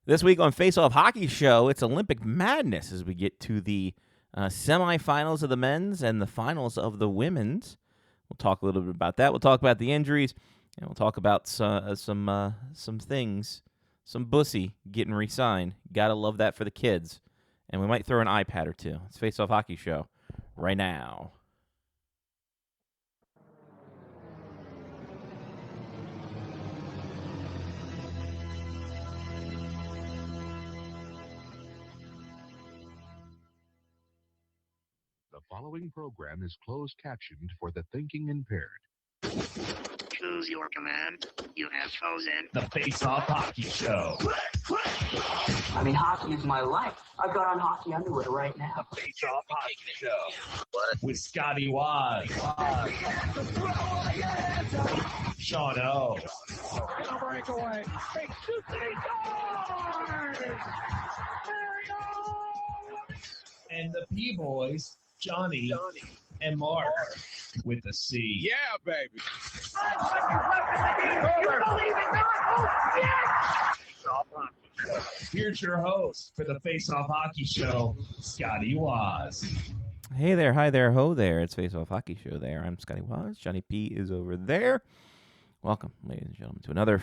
This week on Face Off Hockey Show, it's Olympic madness as we get to the semifinals of the men's and the finals of the women's. We'll talk a little bit about that. We'll talk about the injuries, and we'll talk about some things. Some Bussi getting re-signed. Gotta love that for the kids. And we might throw an iPad or two. It's Face Off Hockey Show right now. The following program is closed captioned for the thinking impaired. Choose your command. You have chosen the Face Off Hockey Show. I mean, hockey is my life. I've got on hockey underwear right now. The Face Off Hockey Show. With Scotty Waz. Sean O. breakaway. And the P-Boys, Jonny and Mark with the C. Yeah, baby. Here's your host for the Face Off Hockey Show, Scotty Waz. Hey there, hi there, ho there. It's Face Off Hockey Show there. I'm Scotty Waz. Johnny P is over there. Welcome, ladies and gentlemen, to another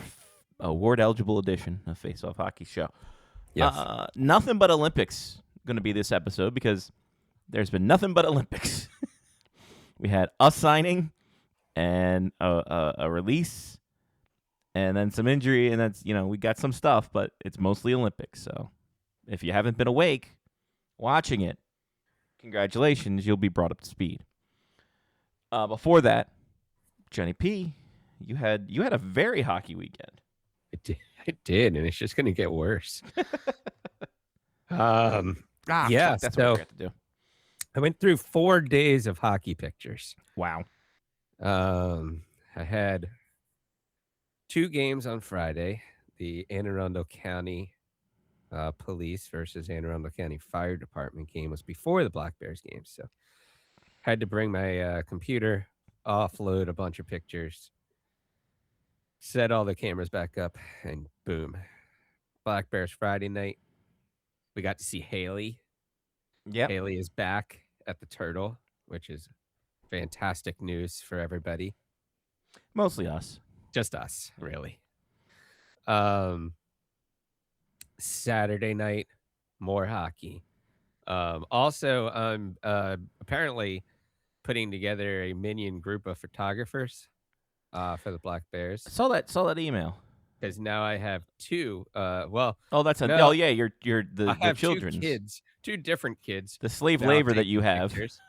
award-eligible edition of Face Off Hockey Show. Yes. Nothing but Olympics going to be this episode because there's been nothing but Olympics. We had a signing and a release and then some injury, and that's, we got some stuff, but it's mostly Olympics. So if you haven't been awake watching it, congratulations, you'll be brought up to speed. Before that, Johnny P, you had a very hockey weekend. It did, and it's just going to get worse. Yeah, fuck, that's so what we have to do. I went through 4 days of hockey pictures. Wow. I had 2 games on Friday. The Anne Arundel County Police versus Anne Arundel County Fire Department game was before the Black Bears game, so had to bring my computer, offload a bunch of pictures, set all the cameras back up, and boom. Black Bears Friday night. We got to see Haley. Yep. Haley is back at the Turtle, which is fantastic news for everybody. Mostly us. Just us, really. Saturday night, more hockey. Also, I'm apparently putting together a minion group of photographers for the Black Bears. Saw that email. Because now I have 2. Oh, that's a. no, Oh, yeah, you're the I have children. 2 kids, 2 different kids. The slave now labor that taking you have. pictures.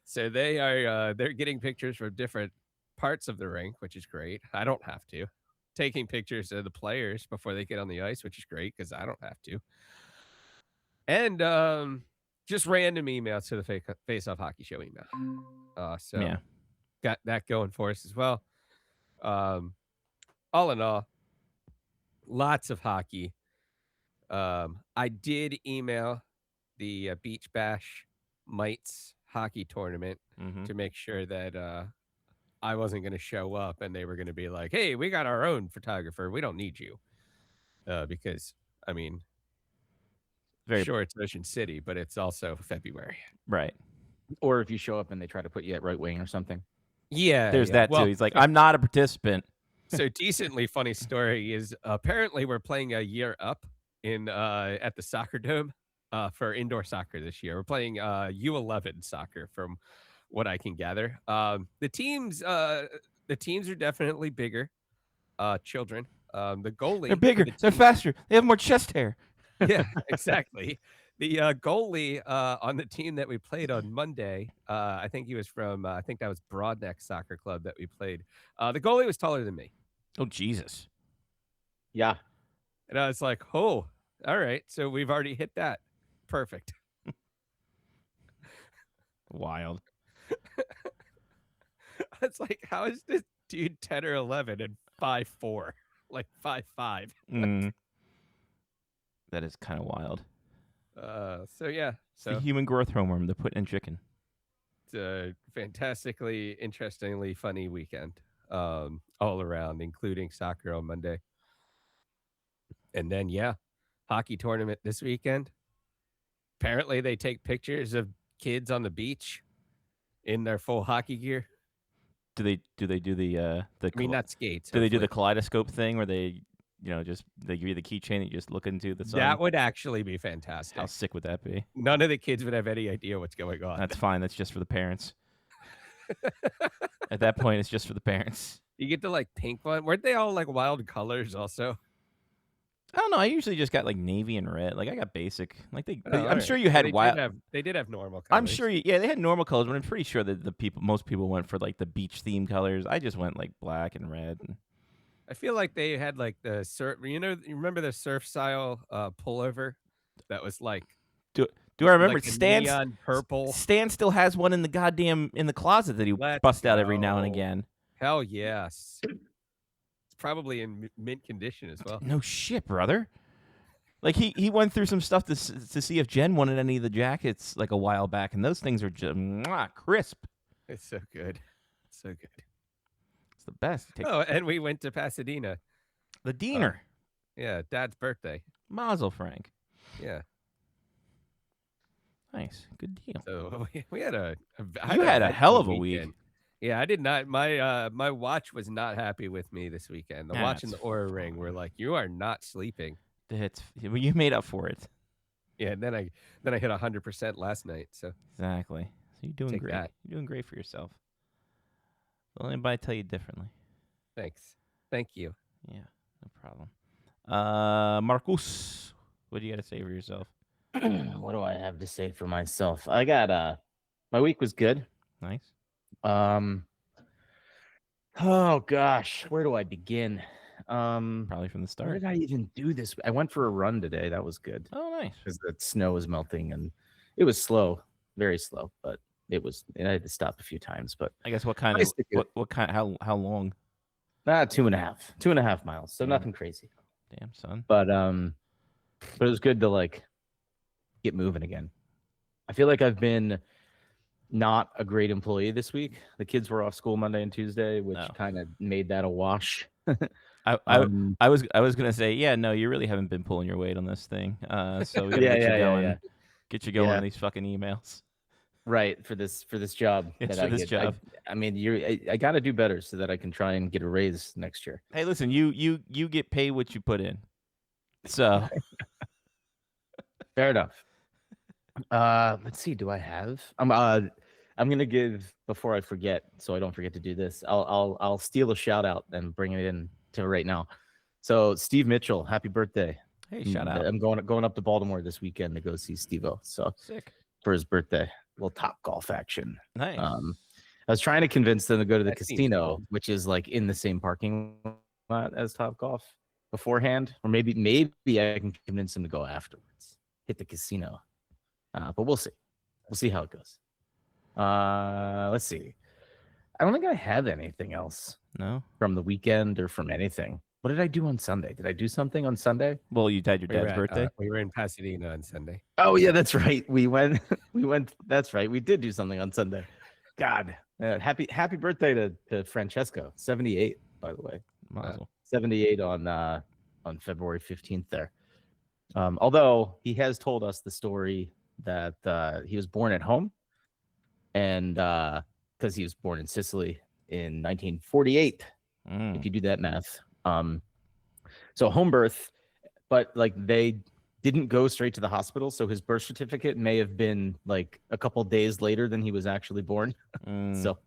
So they are they're getting pictures from different parts of the rink, which is great. I don't have to. Taking pictures of the players before they get on the ice, which is great because I don't have to. And just random emails to the Face Off Hockey Show email. So Yeah. got that going for us as well. All in all, lots of hockey. I did email the Beach Bash Mites hockey tournament to make sure that I wasn't going to show up and they were going to be like, hey, we got our own photographer. We don't need you. Because, I mean, sure, it's Ocean City, but it's also February. Right. Or if you show up and they try to put you at right wing or something. Yeah. There's that, well, too. He's like, I'm not a participant. So decently funny story is apparently we're playing a year up in at the Soccer Dome for indoor soccer this year. We're playing U11 soccer from what I can gather. The teams are definitely bigger. Children. The goalie. They're bigger. They're faster. They have more chest hair. Yeah, exactly. The goalie on the team that we played on Monday, I think he was from, I think that was Broadneck Soccer Club that we played. The goalie was taller than me. Oh, Jesus. Yeah. And I was like, oh, all right. So we've already hit that. Perfect. Wild. It's like, how is this dude 10 or 11 and 5'4", like 5'5"? That is kind of wild. So yeah. So the human growth hormone they're putting in chicken. It's a fantastically, interestingly funny weekend all around, including soccer on Monday. And then, yeah, hockey tournament this weekend. Apparently, they take pictures of kids on the beach in their full hockey gear. Do they do the I mean, not skates. do they do the hopefully. kaleidoscope thing where they just they give you the keychain that you just look into the sun? That would actually be fantastic. How sick would that be? None of the kids would have any idea what's going on. That's fine. That's just for the parents. At that point, it's just for the parents. You get the like pink one. Weren't they all like wild colors also? I don't know. I usually just got like navy and red. Like I got basic. Like Oh, I'm alright. sure you had they wild. They did have normal colors. I'm sure they had normal colors, but I'm pretty sure that most people went for like the beach theme colors. I just went like black and red. I feel like they had like the surf. You remember the surf style pullover that was like. Do I remember like Stan? Neon purple. Stan still has one in the closet that he busts out every now and again. Hell yes. It's probably in mint condition as well. No shit, brother. Like he went through some stuff to see if Jen wanted any of the jackets like a while back, and those things are just crisp. It's so good. So good. It's the best. And we went to Pasadena. The Diener. Yeah, Dad's birthday. Mazel, Frank. Yeah. Nice. Good deal. So we had a You had a hell of a week. Yeah, I did not. My watch was not happy with me this weekend. The watch and the Oura Ring were like, "You are not sleeping." You made up for it. Yeah, and then I hit 100% last night. So exactly. So you're doing Take great. that. You're doing great for yourself. Don't anybody tell you differently. Thanks. Thank you. Yeah, no problem. Marcus, what do you got to say for yourself? What do I have to say for myself? I got my week was good. Nice. Oh gosh, where do I begin? Probably from the What start. did I even do this? I went for a run today. That was good Oh, nice. because the snow was melting and it was slow, very slow, but it was. And I had to stop a few times. But I guess what kind Nice of to do. what kind how long? 2.5 miles. So Yeah. nothing crazy. Damn, son. But it was good to like get moving again. I feel like I've been not a great employee this week. The kids were off school Monday and Tuesday, which kind of made that a wash. I was gonna say, yeah, no, you really haven't been pulling your weight on this thing. So we gotta get you going. Get you going on these fucking emails. Right, for this job. It's for this job. I mean, I got to do better so that I can try and get a raise next year. Hey, listen, you get paid what you put in. So Fair enough. Let's see. Do I have? I'm gonna give before I forget, so I don't forget to do this. I'll steal a shout out and bring it in to right now. So Steve Mitchell, happy birthday! hey, shout out. I'm going up to Baltimore this weekend to go see Steve-O. So Sick. for his birthday, little Top Golf action. Nice. I was trying to convince them to go to the That seems casino, cool. which is like in the same parking lot as Top Golf beforehand, or maybe I can convince them to go afterwards, hit the casino. But we'll see. We'll see how it goes. Let's see. I don't think I have anything else No. from the weekend or from anything. What did I do on Sunday? Did I do something on Sunday? Well, you had your We were dad's at, birthday. we were in Pasadena on Sunday. Oh yeah, that's right. We went. That's right. We did do something on Sunday. God, happy birthday to Francesco. 78, by the way. Mazel. 78 on February 15th there. Although he has told us the story that he was born at home, and because he was born in Sicily in 1948, if you do that math. So home birth, but like they didn't go straight to the hospital, so his birth certificate may have been like a couple days later than he was actually born. So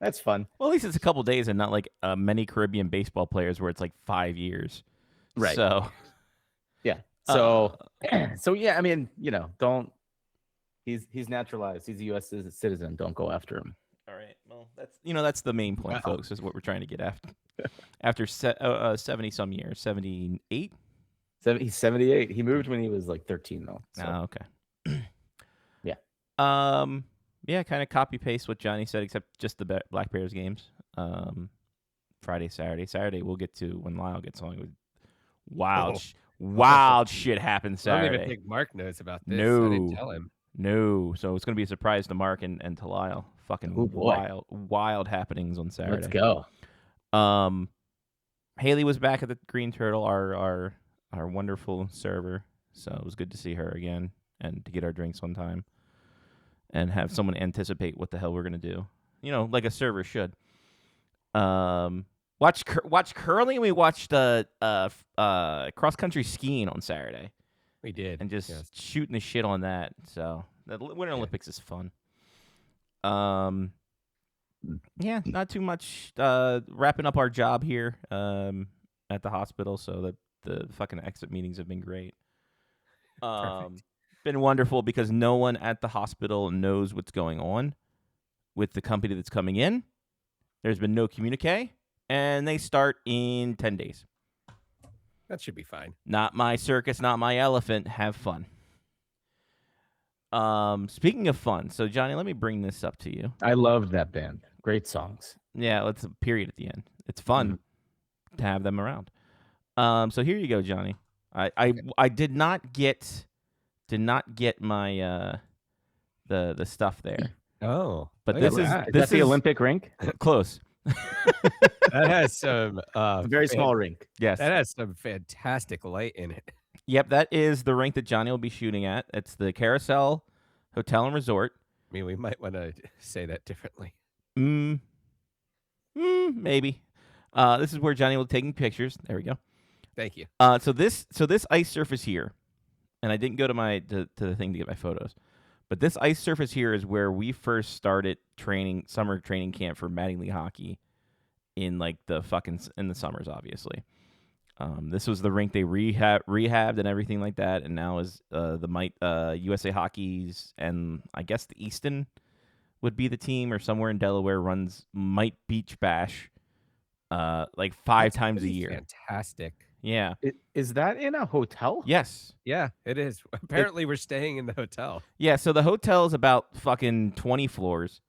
that's fun. Well, at least it's a couple days and not like many Caribbean baseball players where it's like 5 years. Right. So yeah. So so yeah, I mean, don't. He's naturalized. He's a U.S. citizen. Don't go after him. all right. Well, that's the main point, folks. Is what we're trying to get after. After 70 some years, 78. He's 78. He moved when he was like 13, though. So. Oh, okay. Yeah. Yeah, kind of copy paste what Johnny said, except just the Black Bears games. Friday, Saturday we'll get to when Lyle gets on. Wild shit happened I don't even Saturday. think Mark knows about this. No. I didn't tell him. No, so it's gonna be a surprise to Mark and to Lyle. Fucking Oh, boy. wild happenings on Saturday. Let's go. Haley was back at the Green Turtle, our our wonderful server. So it was good to see her again and to get our drinks on time and have someone anticipate what the hell we're gonna do. Like a server should. Watch curling. We watched cross country skiing on Saturday We did. and just Yes. shooting the shit on that. So the Winter Olympics is fun. Yeah, not too much. Wrapping up our job here at the hospital, so that the fucking exit meetings have been great. Perfect. Been wonderful because no one at the hospital knows what's going on with the company that's coming in. There's been no communique, and they start in 10 days. That should be fine. Not my circus, not my elephant. Have fun. Speaking of fun, so Johnny, let me bring this up to you. I loved that band. Great songs. Yeah, let's a period at the end. It's fun to have them around. So here you go, Johnny. I did not get my the stuff there. Oh, But look this at is that. Is this that the is Olympic rink? close. That has some Very small rink. Yes. That has some fantastic light in it. Yep, that is the rink that Johnny will be shooting at. It's the Carousel Hotel and Resort. I mean, we might want to say that differently. Maybe. This is where Johnny will be taking pictures. There we go. Thank you. So this ice surface here, and I didn't go to the thing to get my photos, but this ice surface here is where we first started summer training camp for Mattingly hockey, in like in the summers, obviously. This was the rink they rehabbed and everything like that, and now is the USA Hockey's, and I guess the Easton would be the team, or somewhere in Delaware runs Mite Beach Bash, like 5 times a pretty year. Fantastic. Yeah. Is that in a hotel? Yes. Yeah, it is. Apparently, we're staying in the hotel. Yeah. So the hotel is about fucking 20 floors.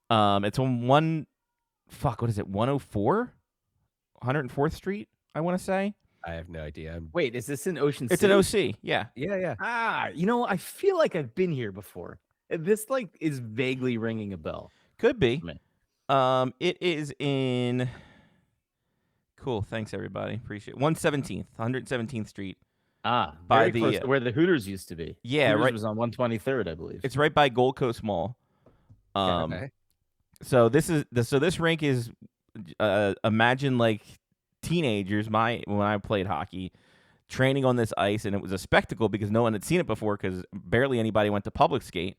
It's on what is it? 104, 104th Street. I want to say I have no idea. Wait, is this in Ocean it's City? an OC. Yeah. Yeah. I feel like I've been here before. This is vaguely ringing a bell. Could be. Man. It is in. Cool. Thanks, everybody. Appreciate it. 117th Street. By By close the to where the Hooters used to be. Yeah, Hooters right. was on 123rd, I believe. It's right by Gold Coast Mall. Okay. So this rink is imagine like teenagers when I played hockey training on this ice, and it was a spectacle because no one had seen it before because barely anybody went to public skate.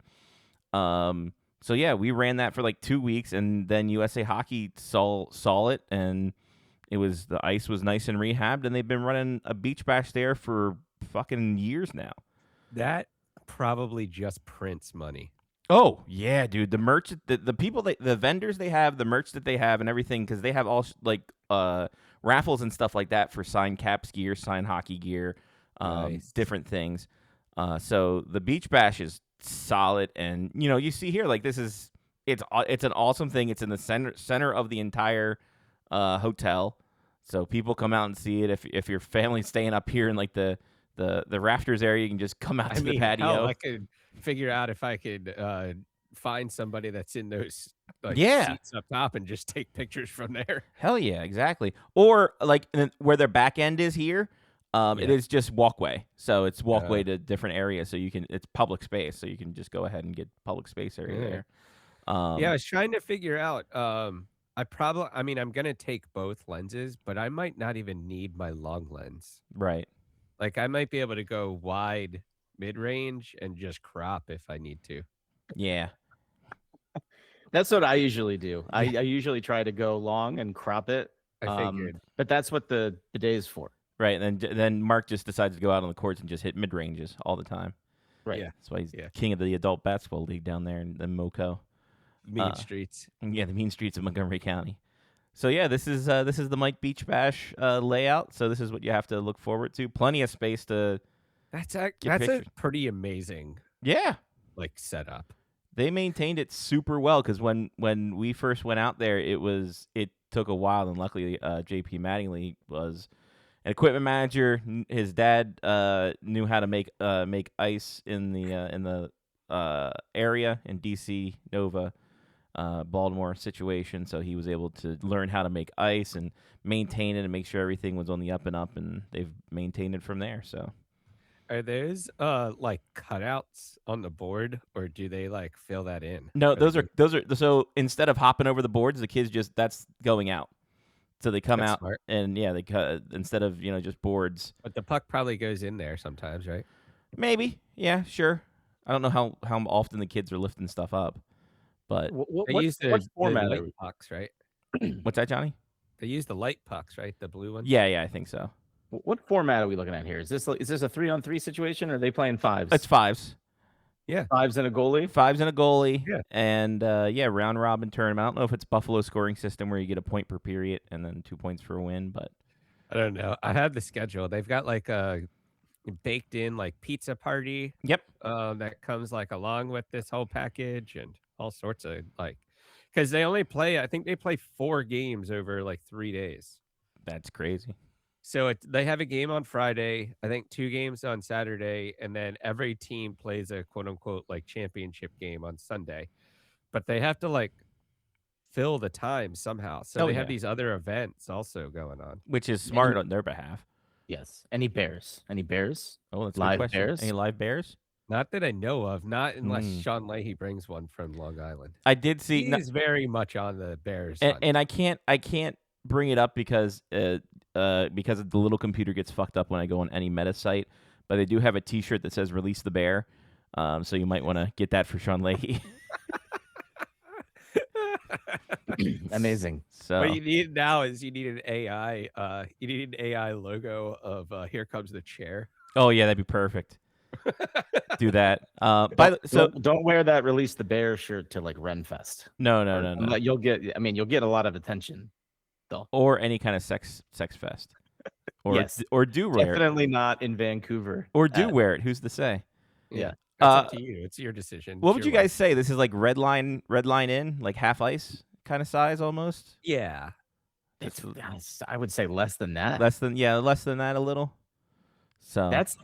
So yeah, we ran that for like 2 weeks, and then USA Hockey saw it, and the ice was nice and rehabbed, and they've been running a beach bash there for fucking years now. That probably just prints money. Oh yeah, dude. The merch, the people, the vendors they have, the merch that they have, and everything, because they have all like raffles and stuff like that for signed Caps gear, signed hockey gear, Nice. different things. So the beach bash is solid, and you see here like it's an awesome thing. It's in the center of the entire hotel, so people come out and see it. If your family's staying up here in like the rafters area, you can just come out to the patio. hell, I could figure out if I could find somebody that's in those Yeah. seats up top and just take pictures from there. Hell yeah, exactly. Or like where their back end is here, it is just walkway. So it's walkway to different areas. So it's public space. So you can just go ahead and get public space area there. Yeah, I was trying to figure out. I'm gonna take both lenses, but I might not even need my long lens. Right. Like I might be able to go wide, mid-range, and just crop if I need to. Yeah. That's what I usually do. I usually try to go long and crop it. I figured. But that's what the bidet is for. Right. And then Mark just decides to go out on the courts and just hit mid ranges all the time. Right. Yeah. That's why he's Yeah. king of the adult basketball league down there in MoCo. Mean streets. Yeah, the mean streets of Montgomery County. So yeah, this is the Mike Beach Bash layout. So this is what you have to look forward to. Plenty of space to. That's pictures. a pretty amazing Yeah. setup. They maintained it super well because when we first went out there, it took a while, and luckily JP Mattingly was an equipment manager. His dad knew how to make ice in the area in DC Nova, Baltimore situation, so he was able to learn how to make ice and maintain it and make sure everything was on the up and up, and they've maintained it from there. So Are those like cutouts on the board, or do they like fill that in? no, Are they those are so instead of hopping over the boards, the kids that's going out. So they come That's out smart. and they cut instead of just boards. But the puck probably goes in there sometimes, right? Maybe, yeah, sure. I don't know how often the kids are lifting stuff up, but They use what the format are light we? pucks, right? what's that, Johnny? They use the light pucks, right? The blue ones. Yeah, I think so. What format are we looking at here? Is this a 3-on-3 situation, or are they playing fives? It's fives. Fives and a goalie. Fives and a goalie. Yeah. And round robin tournament. I don't know if it's Buffalo scoring system where you get a point per period and then 2 points for a win, but I don't know. I have the schedule. They've got like a baked in like pizza party. Yep. That comes like along with this whole package and all sorts of like, because they only play. I think they play 4 games over like 3 days. That's crazy. So they have a game on Friday, I think 2 games on Saturday, and then every team plays a quote unquote like championship game on Sunday. But they have to like fill the time somehow. So they have these other events also going on. Which is smart on their behalf. Yes. Any bears? Any bears? Oh, that's a Live good question. bears? Any live bears? Not that I know of, not unless Sean Leahy brings one from Long Island. I did see He's very much on the Bears. and I can't bring it up because the little computer gets fucked up when I go on any meta site. But they do have a T-shirt that says "Release the Bear," so you might want to get that for Sean Leahy. Amazing. So what you need now is you need an AI. You need an AI logo of "Here Comes the Chair." oh yeah, that'd be perfect. Do that. Don't wear that "Release the Bear" shirt to like Renfest. No. You'll get a lot of attention. Or any kind of sex fest. Or Yes. or do wear it. Definitely not in Vancouver. Or do wear it. Who's to say? Yeah. That's up to you. It's your decision. What It's would your you guys say? This is like red line in, like half ice kind of size almost? Yeah. I would say less than that. Less than that a little. So That's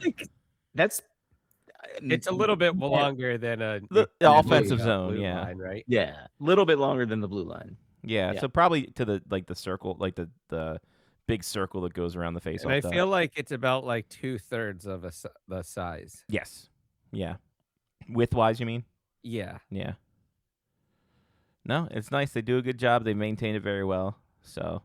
It's a little bit longer than the offensive zone, blue yeah. line, right? yeah, a little bit longer than the blue line. Yeah, so probably to the circle, like the big circle that goes around the face. And I feel like it's about like 2/3 of the size. Yes. Yeah. Width-wise, you mean? Yeah. Yeah. No, it's nice. They do a good job. They maintain it very well. So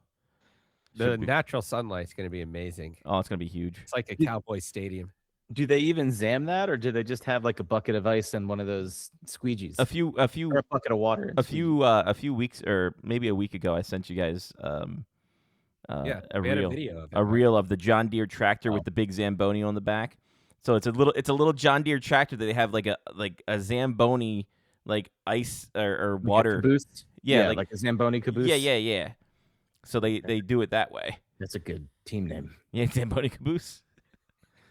The natural sunlight's going to be amazing. it's going to be huge. It's like a Cowboy stadium. Do they even zam that, or do they just have like a bucket of ice and one of those squeegees? A few or a bucket of water. a few weeks or maybe a week ago, I sent you guys a reel of the John Deere tractor with the big Zamboni on the back. So it's a little John Deere tractor that they have like a Zamboni like ice or water caboose. Yeah, like a Zamboni caboose. Yeah. So they do it that way. That's a good team name Yeah, Zamboni caboose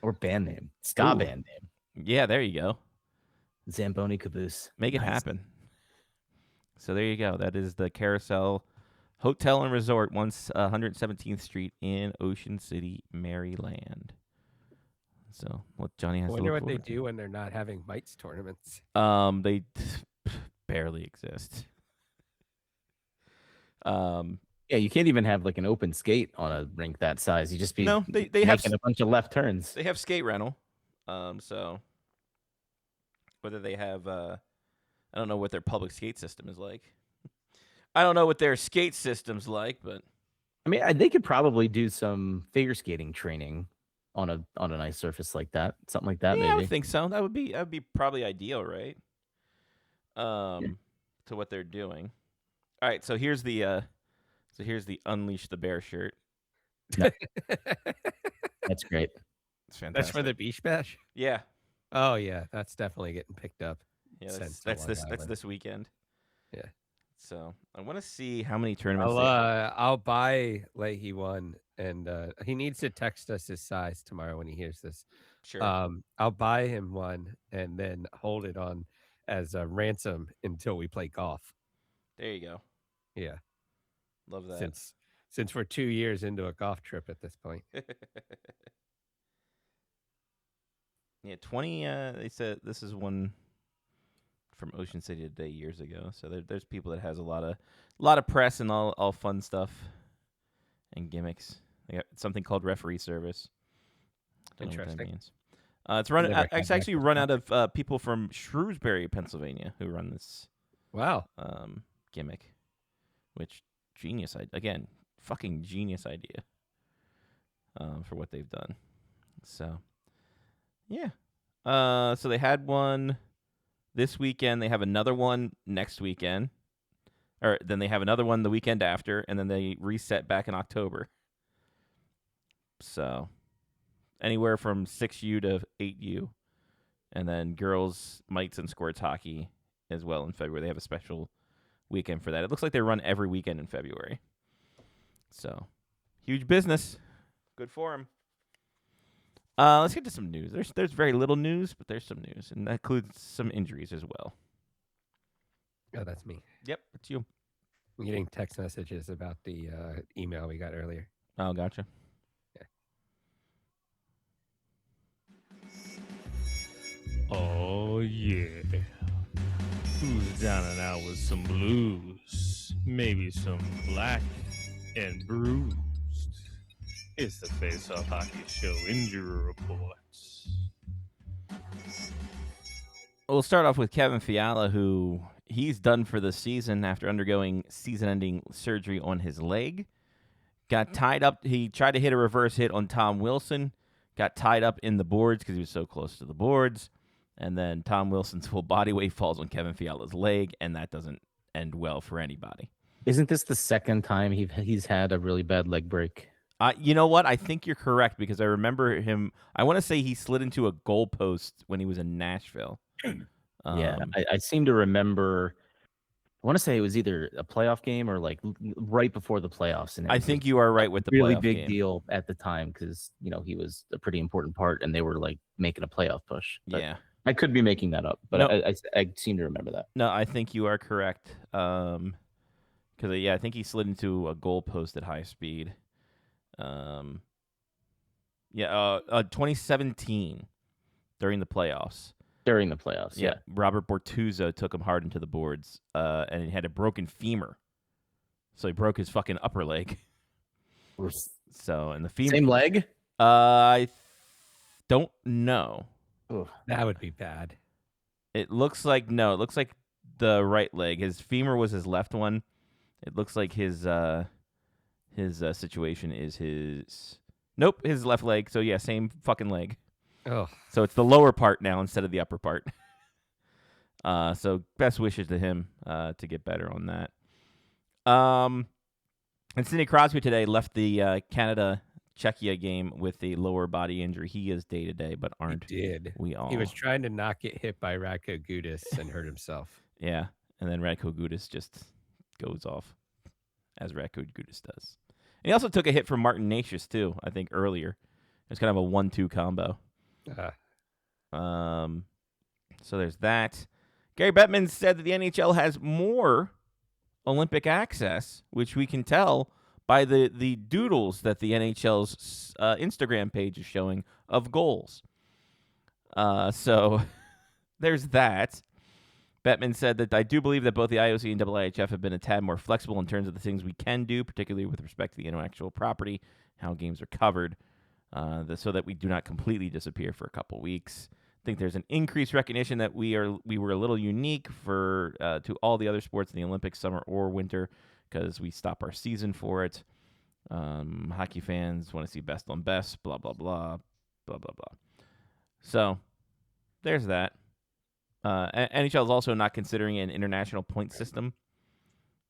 or band name, ska band name. Yeah, there you go. Zamboni caboose. Make it happen. So there you go. That is the Carousel Hotel and Resort, 117th Street in Ocean City, Maryland. So what Johnny has I to wonder look what they forward to. do when they're not having mites tournaments. They barely exist. Yeah, you can't even have like an open skate on a rink that size. You just be they have making a bunch of left turns. They have skate rental. So whether they have I don't know what their public skate system is like. I don't know what their skate system's like, but I mean, they could probably do some figure skating training on a nice surface like that, something like that. yeah, Maybe I would think so. That would be probably ideal, right? To what they're doing. All right, so here's the Unleash the Bear shirt. That's great. It's fantastic. That's for the beach bash? Yeah. Oh, yeah. That's definitely getting picked up. Yeah, Sent to that's Long Island. this weekend. Yeah. So I want to see how many tournaments. I'll buy Leahy one, and he needs to text us his size tomorrow when he hears this. Sure. I'll buy him one and then hold it on as a ransom until we play golf. There you go. Yeah. Love that. Since we're 2 years into a golf trip at this point. Yeah, 20. They said this is one from Ocean City Today years ago. So there's people that has a lot of press and all fun stuff and gimmicks. They got something called referee service. Don't know what that Interesting. means. It's run. Never had It's that actually run out of people from Shrewsbury, Pennsylvania, who run this Wow. gimmick. Which genius! Again, fucking genius idea. For what they've done. So, yeah. So they had one this weekend. They have another one next weekend. Or then they have another one the weekend after, and then they reset back in October. So, anywhere from 6U to 8U. And then girls, mites, and squirts hockey as well in February. They have a special weekend for that. It looks like they run every weekend in February. So, huge business. Good for them. Let's get to some news. There's very little news, but there's some news, and that includes some injuries as well. Oh, that's me. Yep, it's you. I'm getting text messages about the email we got earlier. Oh, gotcha. Oh, yeah. Who's down and out with some blues? Maybe some black and bruised. It's the Face Off Hockey Show injury reports. We'll start off with Kevin Fiala, who he's done for the season after undergoing season-ending surgery on his leg. Got tied up. He tried to hit a reverse hit on Tom Wilson. Got tied up in the boards because he was so close to the boards. And then Tom Wilson's full body weight falls on Kevin Fiala's leg, and that doesn't end well for anybody. Isn't this the second time he's had a really bad leg break? You know what? I think you're correct because I remember him. I want to say he slid into a goalpost when he was in Nashville. Yeah, I seem to remember. I want to say it was either a playoff game or like right before the playoffs. And I think you are right with the really playoff big game. deal at the time because he was a pretty important part, and they were like making a playoff push. But Yeah. I could be making that up, but No. I seem to remember that. No, I think you are correct. Because I think he slid into a goalpost at high speed. 2017 during the playoffs. During the playoffs, yeah. Robert Bortuzzo took him hard into the boards, and he had a broken femur. So he broke his fucking upper leg. So, and the femur. Same leg? I don't know. Ooh. That would be bad. It looks like the right leg. His femur was his left one. It looks like his situation is his left leg. So yeah, same fucking leg. Oh, So it's the lower part now instead of the upper part. So best wishes to him to get better on that. And Sidney Crosby today left the Canada-Czechia game with a lower body injury. He is day-to-day, but aren't he did. we all? He was trying to not get hit by Radko Gudas and hurt himself. Yeah, and then Radko Gudas just goes off, as Radko Gudas does. And he also took a hit from Martin Nashis, too, I think, earlier. It was kind of a 1-2 combo. So there's that. Gary Bettman said that the NHL has more Olympic access, which we can tell by the doodles that the NHL's Instagram page is showing of goals. So there's that. Bettman said that I do believe that both the IOC and IIHF have been a tad more flexible in terms of the things we can do, particularly with respect to the intellectual property, how games are covered, so that we do not completely disappear for a couple weeks. I think there's an increased recognition that we were a little unique to all the other sports in the Olympics, summer or winter, because we stop our season for it. Hockey fans want to see best on best, blah, blah, blah, blah, blah, blah. So there's that. NHL is also not considering an international point system,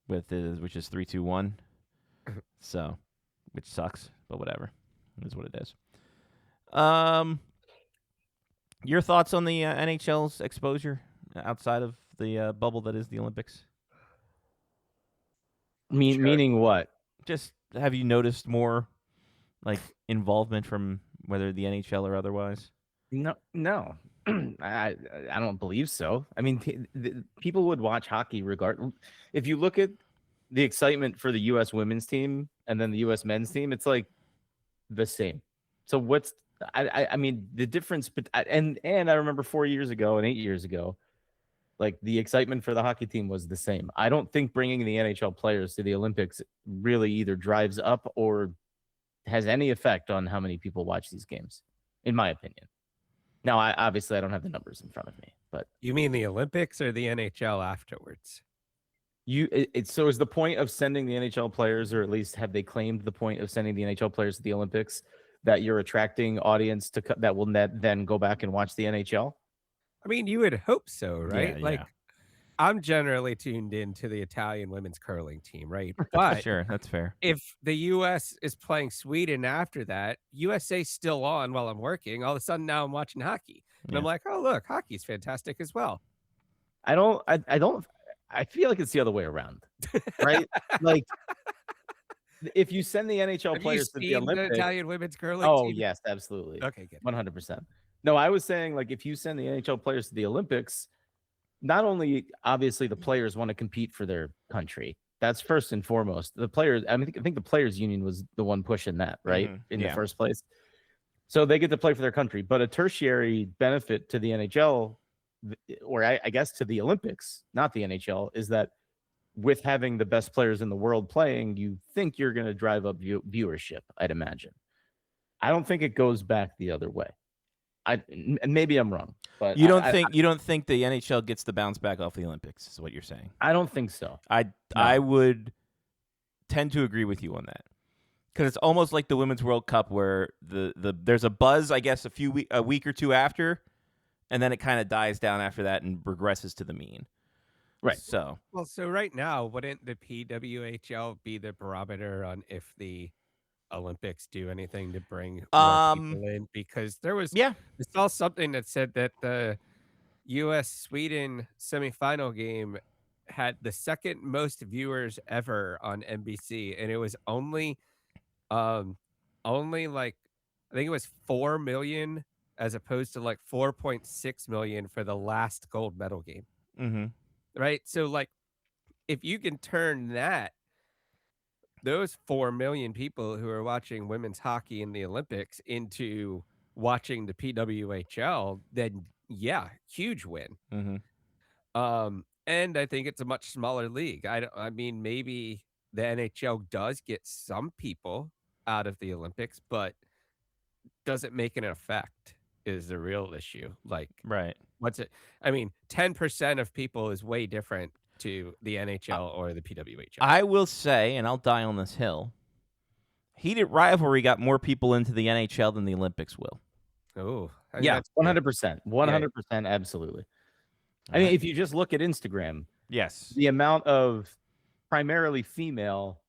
which is 3-2-1. So, which sucks, but whatever. It is what it is. Your thoughts on the NHL's exposure outside of the bubble that is the Olympics? Meaning what? Just have you noticed more like involvement from whether the NHL or otherwise? No. I don't believe so. I mean, people would watch hockey regardless. If you look at the excitement for the U.S. women's team and then the U.S. men's team, it's like the same. So what's I mean the difference? But I remember 4 years ago and 8 years ago, Like the excitement for the hockey team was the same. I don't think bringing the NHL players to the Olympics really either drives up or has any effect on how many people watch these games, in my opinion. Now, I don't have the numbers in front of me, but You mean the Olympics or the NHL afterwards? so is the point of sending the NHL players, or at least have they claimed the point of sending the NHL players to the Olympics, that you're attracting audience that will then go back and watch the NHL? I mean, you would hope so, right? Yeah, Like, yeah. I'm generally tuned in to the Italian women's curling team, right? But Sure, that's fair. if the US is playing Sweden after that, USA's still on while I'm working. All of a sudden now I'm watching hockey. And I'm Yeah. like, oh, look, hockey's fantastic as well. I feel like it's the other way around, right? Like, if you send the NHL Have you players to the seen the Olympics, Italian women's curling oh team? yes, absolutely, Okay, good. 100%. No, I was saying, like, if you send the NHL players to the Olympics, not only obviously the players want to compete for their country. That's first and foremost. The players, I think the players union was the one pushing that, right? In the first place. So they get to play for their country, but a tertiary benefit to the NHL, or I guess to the Olympics, not the NHL, is that with having the best players in the world playing, you think you're going to drive up viewership, I'd imagine. I don't think it goes back the other way. Maybe I'm wrong, but You don't think the NHL gets the bounce back off the Olympics, is what you're saying? I don't think so. I would tend to agree with you on that, because it's almost like the Women's World Cup, where there's a buzz, I guess, a week or two after, and then it kind of dies down after that and regresses to the mean. Right. So right now, wouldn't the PWHL be the barometer on if the Olympics do anything to bring more people in? Because there was, I saw something that said that the US-Sweden semifinal game had the second most viewers ever on NBC, and it was only like, I think it was 4 million as opposed to like 4.6 million for the last gold medal game. Mm-hmm. Right? So, like, if you can turn those 4 million people who are watching women's hockey in the Olympics into watching the PWHL, then yeah, huge win. Mm-hmm. And I think it's a much smaller league. I mean, maybe the NHL does get some people out of the Olympics, but does it make an effect is the real issue. Like, right. What's it? I mean, 10% of people is way different to the NHL or the PWHL. I will say, and I'll die on this hill, heated rivalry got more people into the NHL than the Olympics will. Oh, yeah, 100%. 100%, absolutely. I mean, if you just look at Instagram, yes, the amount of primarily female,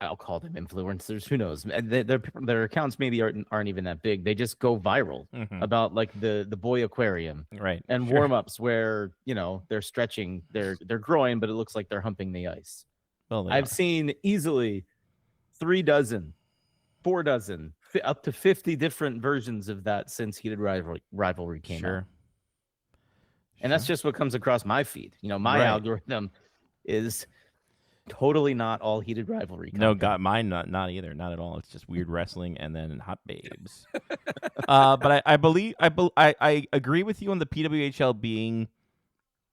I'll call them influencers, who knows? Their accounts maybe aren't even that big. They just go viral about like the boy aquarium, right? And warm-ups where, you know, they're stretching their groin, but it looks like they're humping the ice. Well, I've seen easily 3 dozen, 4 dozen, up to 50 different versions of that since Heated Rivalry came out. And that's just what comes across my feed. You know, my algorithm is totally not all Heated Rivalry content. No, God, mine not either, not at all. It's just weird wrestling and then hot babes. But I agree with you on the PWHL being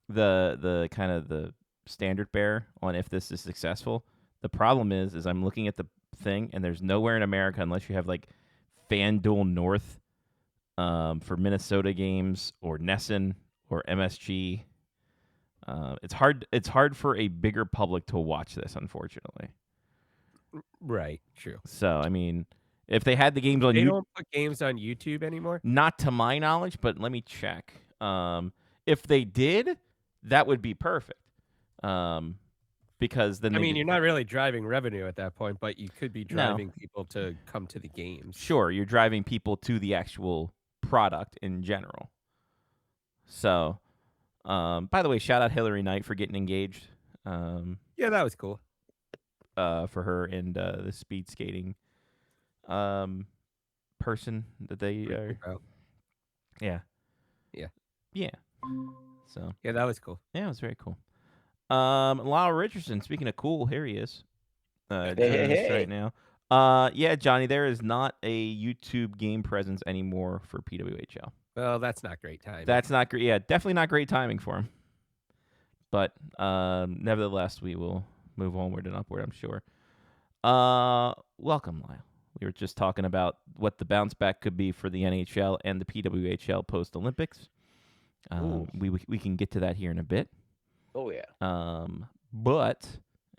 the kind of the standard bearer on if this is successful. The problem is I'm looking at the thing, and there's nowhere in America unless you have like FanDuel North for Minnesota games, or Nesson or MSG. It's hard for a bigger public to watch this, unfortunately. Right, true. So, I mean, if they had the games on YouTube, they don't put games on YouTube anymore? Not to my knowledge, but let me check. If they did, that would be perfect. Because then you're not really driving revenue at that point, but you could be driving people to come to the games. Sure, you're driving people to the actual product in general. So, by the way, shout out Hillary Knight for getting engaged. Yeah, that was cool. For her and the speed skating person that they yeah. So yeah, that was cool. Yeah, it was very cool. Lyle Richardson, speaking of cool, here he is. Right now. Yeah, Johnny, there is not a YouTube game presence anymore for PWHL. Well, that's not great timing. That's not great. Yeah, definitely not great timing for him. But nevertheless, we will move onward and upward, I'm sure. Welcome, Lyle. We were just talking about what the bounce back could be for the NHL and the PWHL post Olympics. We can get to that here in a bit. Oh yeah. But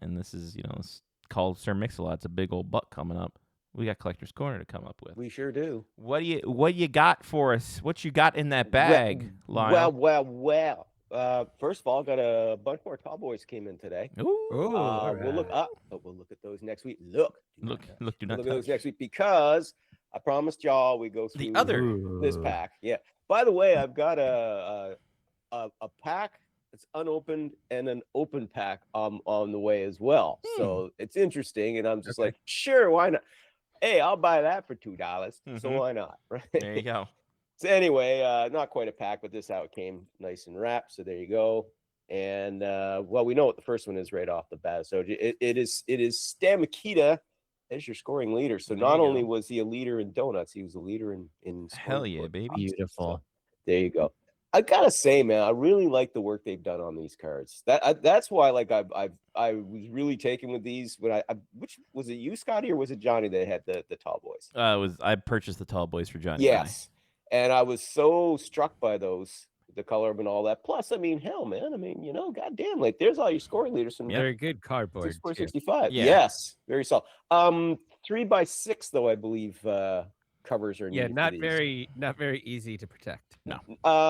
and this is it's called Sir Mix-a-Lot. It's a big old butt coming up. We got Collector's Corner to come up with. We sure do. What do you got for us? What you got in that bag, Lyle? Well. First of all, got a bunch more tall boys came in today. Ooh. We'll look up, but we'll look at those next week. Look, do not look at touch. those next week because I promised y'all we go through The other this pack. Yeah. By the way, I've got a pack that's unopened and an open pack on the way as well. So it's interesting, and I'm just like, sure, why not? Hey, I'll buy that for $2. So why not? Right. There you go. So anyway, not quite a pack, but this is how it came, nice and wrapped. So there you go. And well, we know what the first one is right off the bat. So it is Stan Mikita as your scoring leader. So not only was he a leader in donuts, he was a leader in hell yeah, baby. Beautiful. So there you go. I gotta say, man, I really like the work they've done on these cards. That's why, like, I was really taken with these. When which was it, you, Scotty, or was it Johnny that had the tall boys? I purchased the tall boys for Johnny. Yes, and I was so struck by those, the color and all that. Plus, I mean, hell, man, I mean, goddamn, like, there's all your scoring leaders from Very good cardboard. 6465. Yeah. Yes, very solid. 3x6 though, I believe. Covers are Yeah, needed not for these. not very easy to protect. No.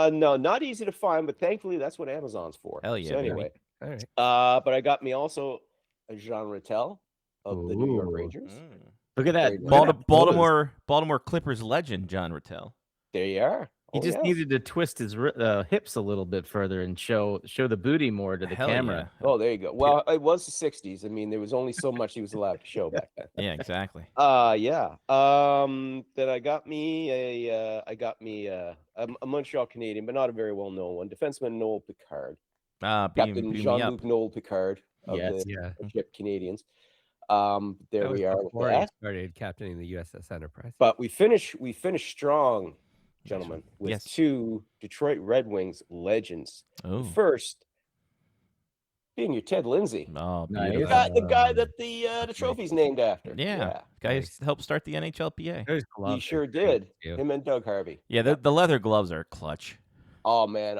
No, not easy to find, but thankfully that's what Amazon's for. Hell yeah, So baby. anyway, All right. but I got me also a Jean Rattel of the New York Ooh. Rangers. Look at that. Very look at that pose. Baltimore Clippers legend John Rattel. There you are. He Oh, just yes. needed to twist his hips a little bit further and show the booty more to the Hell camera. Oh, there you go. Well, it was the 60s. I mean, there was only so much he was allowed to show back then. Yeah, exactly. Yeah. Then I got me a Montreal Canadian, but not a very well known one. Defenseman Noel Picard. Captain Jean-Luc Noel Picard of Yes. the ship Canadians. There That was we are with before he that. started captaining the USS Enterprise. But we finished strong, gentlemen, with Yes. 2 Detroit Red Wings legends. Oh. First, being your Ted Lindsay. Oh, Nice. beautiful. The guy that the trophy's named after. Yeah. Guy Nice. helped start the NHLPA. Those He gloves are sure great, did. too. Him and Doug Harvey. Yeah, the leather gloves are clutch. Oh man,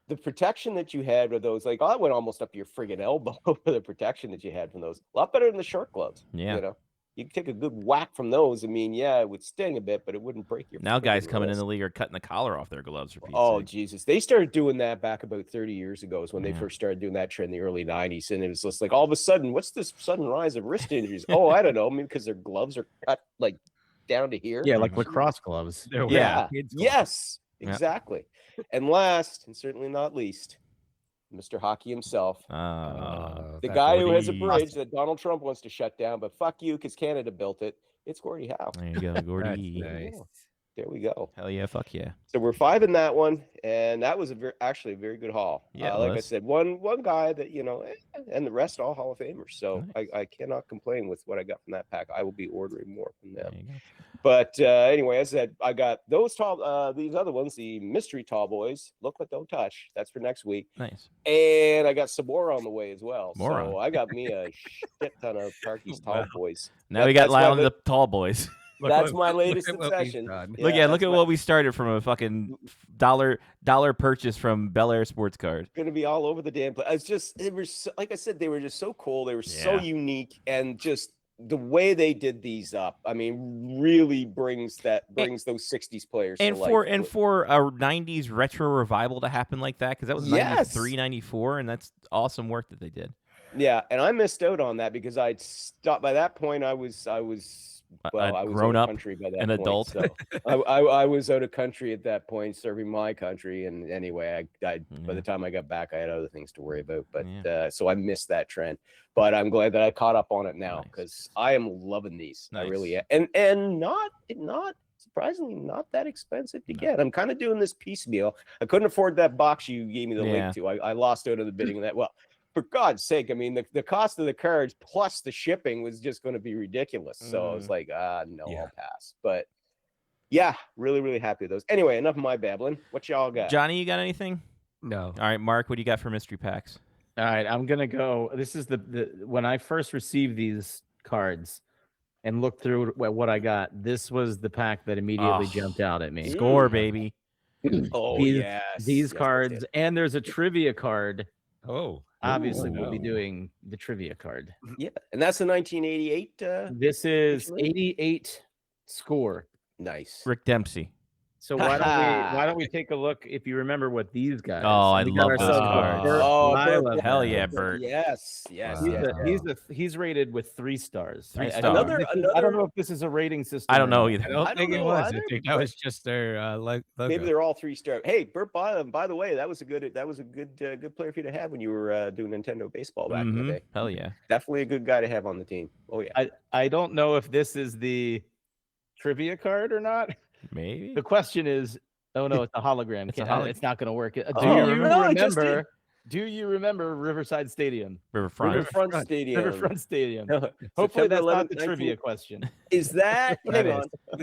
the protection that you had with those, like, I went almost up to your friggin' elbow for the protection that you had from those. A lot better than the short gloves. Yeah. You could take a good whack from those. I mean, yeah, it would sting a bit, but it wouldn't break your. Now guys friggin' coming in wrist. the league are cutting the collar off their gloves for Pete's Oh sake. Jesus! They started doing that back about 30 years ago. Is when they Yeah. first started doing that trend in the early 90s, and it was just like all of a sudden, what's this sudden rise of wrist injuries? Oh, I don't know, maybe because their gloves are cut like down to here. Yeah, like lacrosse gloves. They're Yeah. wearing kids' gloves. Yes, Yeah. exactly. And last, and certainly not least, Mr. Hockey himself, Oh, the that guy who has a Gordy. bridge that Donald Trump wants to shut down, but fuck you, because Canada built it. It's Gordie Howe. There you go, That's Gordy. nice. There we go. Hell yeah, fuck yeah. So we're 5 in that one, and that was actually a very good haul. Yeah, it like I was. said, one guy that and the rest all Hall of Famers. So Nice. I cannot complain with what I got from that pack. I will be ordering more from them. There you go. But anyway, as I said, I got those these other ones, the mystery tall boys. Look but don't touch. That's for next week. Nice. And I got some more on the way as well. More So I got me a shit ton of Parky's tall boys. Now we got that's why Lyle and the- the tall boys. That's my latest look at what we've obsession. done. Look Yeah, at that's what we started from a fucking dollar purchase from Bel Air Sports Card. Going to be all over the damn place. It's just, it was so, like I said, they were just so cool. They were so Yeah. unique, and just the way they did these up, I mean, really brings those 60s players And to life. for a 90s retro revival to happen like that, because that was Yes. 93, 94, and that's awesome work that they did. Yeah, and I missed out on that because I'd stopped by that point. I was well, I was grown out up, of country by that an point, adult. So I was out of country at that point, serving my country, and anyway, by Yeah. the time I got back, I had other things to worry about. But Yeah. so I missed that trend. But I'm glad that I caught up on it now Nice. because I am loving these. I Nice. really am, and not surprisingly not that expensive to get. I'm kind of doing this piecemeal. I couldn't afford that box you gave me the Yeah. link to. I lost out on the bidding of that. Well, for God's sake, I mean, the cost of the cards plus the shipping was just going to be ridiculous. So I was like, no, Yeah. I'll pass. But Yeah, really, really happy with those. Anyway, enough of my babbling. What y'all got? Johnny, you got anything? No. All right, Mark, what do you got for mystery packs? All right, I'm gonna go. This is the when I first received these cards and looked through what I got. This was the pack that immediately jumped out at me. Score, baby. Oh, these, yes. These Yes, cards, yes. and there's a trivia card. Oh. Obviously, Ooh. we'll be doing the trivia card. Yeah, and that's the 1988. This is Actually? 88 score. Nice. Rick Dempsey. So why don't we take a look if you remember what these guys? Oh, I We got love those ourselves a cards. Burt Oh, Lyle. Burt, Hell yeah, Burt. Yes, yes. Wow. yes. He's rated with 3 stars. Three I stars. don't, Another- I don't know if this is a rating system. I don't or know not. either. I don't I think don't it know was. either, I think that but- was just their logo. Maybe they're all 3-star. Hey, Burt Bylam, by the way, that was a good good player for you to have when you were doing Nintendo baseball back in the Mhm. day. Hell yeah. Definitely a good guy to have on the team. Oh yeah. I don't know if this is the trivia card or not. Maybe. The question is, oh no, it's a hologram. It's a It's not going to work. Do Oh, you no, it just remember? Do you remember Riverside Stadium? Riverfront. Riverfront Stadium. Riverfront Stadium. Hopefully Hopefully that's not the 19 trivia question. Is that That hang is. on?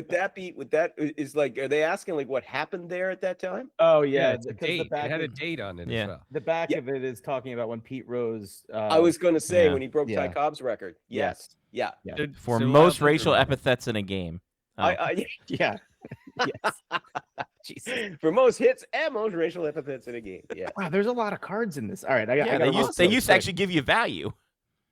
Would that is like are they asking like what happened there at that time? Oh Yeah, yeah, it's a because date. the It back had a of, date on it Yeah. as well. the back Yeah. of it is talking about when Pete Rose. I was going to say yeah. when he broke Ty Yeah. Cobb's record. Yes. Yeah. Yeah. Did- For so most I'll take racial a- epithets in a game. Oh. I Yeah. Yes. Jesus. for most hits and most racial epithets in a game. Yeah. Wow, there's a lot of cards in this. All right, I got. Yeah, I they got used to actually give you value.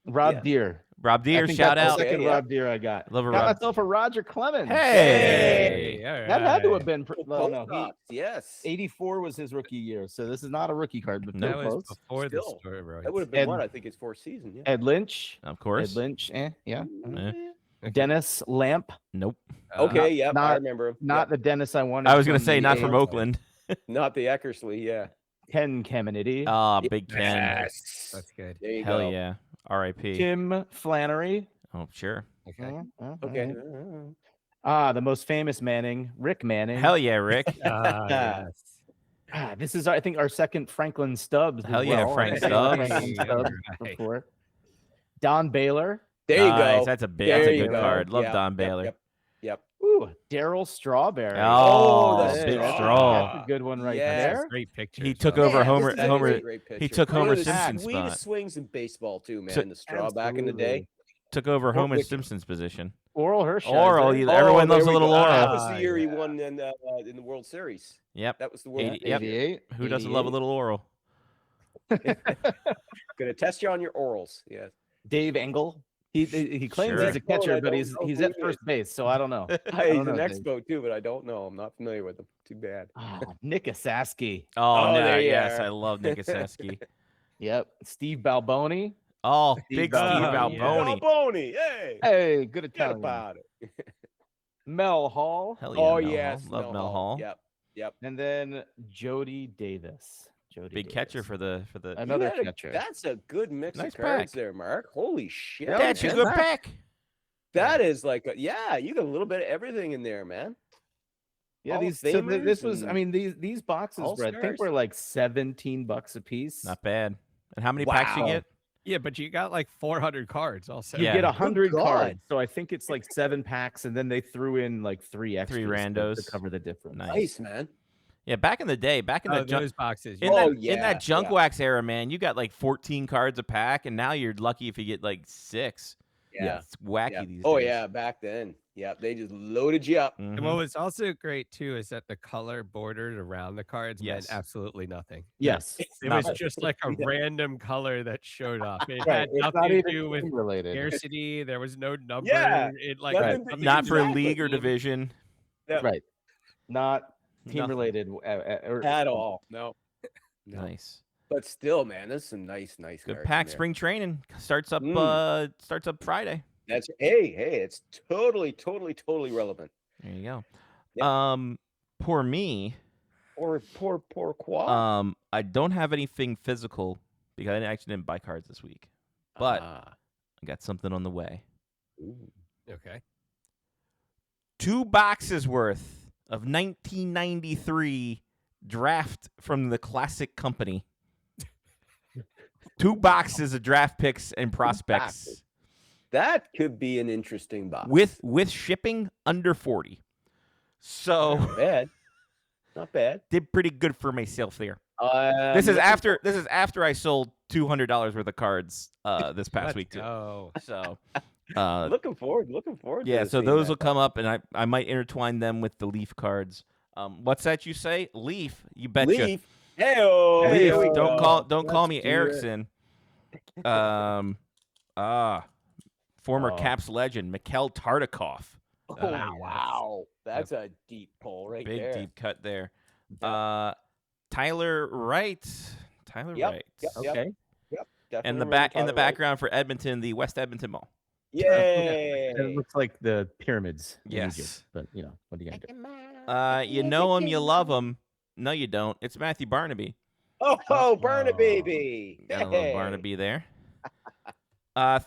Rob Yeah. Deere. Rob I Deere, think shout that's out. the second Okay, yeah. Rob Deere I got. Love a Got Rob. myself a Roger Clemens. Hey! All That had to right. have been. Well, no, Both yes. 84 was his rookie year, so this is not a rookie card, but No. That no was close. before the Still, story, bro. That would have been Ed- what I think it's fourth season. Yeah. Ed Lynch. Of course. Ed Lynch. Yeah. Eh, Dennis Lamp. nope. Okay. Yeah. I not- remember him. Not the Dennis I wanted. I was gonna from say the not from A's. Oakland. Not the Eckersley. Yeah. Ken Caminiti. Ah, Big Ken. Yes. That's good. There you Hell go. yeah. R.I.P. Tim Flannery. Oh, sure. Okay. Okay. The most famous Manning, Rick Manning. Hell yeah, Rick. Yes. This is, I think, our second Franklin Stubbs. as Hell yeah, well. Frank I think Stubbs. Franklin Stubbs Right. before. Don Baylor. There you Nice. go. That's a There that's a you good go. card. Love Yep, Don yep, Baylor. Yep. Ooh, Daryl Strawberry. Oh, that's big Straw. straw. That's a good one right Yes. there. That's a great picture. He took so- over Man, Homer- this is a Homer- great he picture. took One Homer of the Simpson's sweetest spot. swings in baseball too, man. Took- the straw back in the day. Took over Homer wicked. Simpson's position. Oral Hershiser. Oral, everyone there loves a we little go. Oral. That was the year he Yeah. won in the World Series. Yep. That was the World. 80 yep. 88. Who doesn't love a 88. little Oral? Gonna test you on your orals. Yes. Dave Engel. He claims Sure. he's a catcher, Oh, I but don't he's know he's who at he first is. base, so I don't know. He's don't an know, expo too, but I don't know. I'm not familiar with him. Too bad. Oh, Nick Asaski. Oh, Oh, no, there you yes, are. I love Nick Asaski. Yep. Steve Balboni. Oh, Steve big Steve Balboni. Balboni. Balboni. Hey. Hey, good Forget Italian. about it. Mel Hall. Hell yeah. Oh Mel yes. Hall. Love Mel Hall. Yep. And then Jody Davis. Jody Big Davis. catcher for the. Another You had catcher. That's a good mix Nice of cards pack. there, Mark. Holy shit. That's a man. good pack. That is like yeah, you got a little bit of everything in there, man. Yeah, Hall these of so this Famers was I and mean these boxes were, I think All-Stars. were like $17 a piece. Not bad. And how many packs you Wow. get? Yeah, but you got like 400 cards also. You Yeah. get 100 God. cards. So I think it's like 7 packs and then they threw in like 3 extras to randos. cover the difference. Nice. nice, man. Yeah, back in the day, back in Oh, the junk, those boxes. in, yeah. Oh, that, in yeah, that junk yeah. wax era, man, you got like 14 cards a pack, and now you're lucky if you get like 6. Yeah. It's wacky Yeah. these Oh days. yeah, back then. Yeah, they just loaded you up. And Mhm. what was also great too is that the color bordered around the cards Yes. meant absolutely nothing. Yes. It Not was bad. just like a Yeah. random color that showed up. It Right. had It's not nothing to even do with team related. scarcity. There was no number. Yeah. It like Nothing something Not for a Exactly. league or division. Right. Not team Nothing. related or At all. No. Nice. But still, man, there's some nice Good cards in pack. there. Spring training starts up. Mm. Starts up Friday. That's hey, it's totally relevant. There you go. Yep. Poor me. Or poor Quad. I don't have anything physical because I actually didn't buy cards this week, but Ah. I got something on the way. Ooh. okay. 2 boxes worth of 1993 draft from the Classic Company. 2 boxes of draft picks and prospects boxes. That could be an interesting box. with shipping under 40. So Not bad. Not bad. did pretty good for myself there. I'm This is looking after I sold $200 worth of cards this past Let's week too. go. So looking forward. Looking forward. yeah, to so seeing those that. will come up, and I might intertwine them with the Leaf cards. What's that you say? Leaf? You betcha. Leaf. Hey-o. Leaf. There we Don't go. call me Let's do it. Erickson. Former Caps legend Mikhail Tartikoff. Oh, Nice. wow. That's a deep pull right Big there. deep cut there. Yeah. Tyler Wright. Tyler Yep, Wright. yep, Okay. Definitely And remember in the Tyler Wright. background for Edmonton, the West Edmonton Mall. Yay. It looks like the pyramids. in Yes. Egypt, but what are you gonna do? You know him, you love him. No, you don't. It's Matthew Barnaby. Oh, burn a baby. Got a little Barnaby there.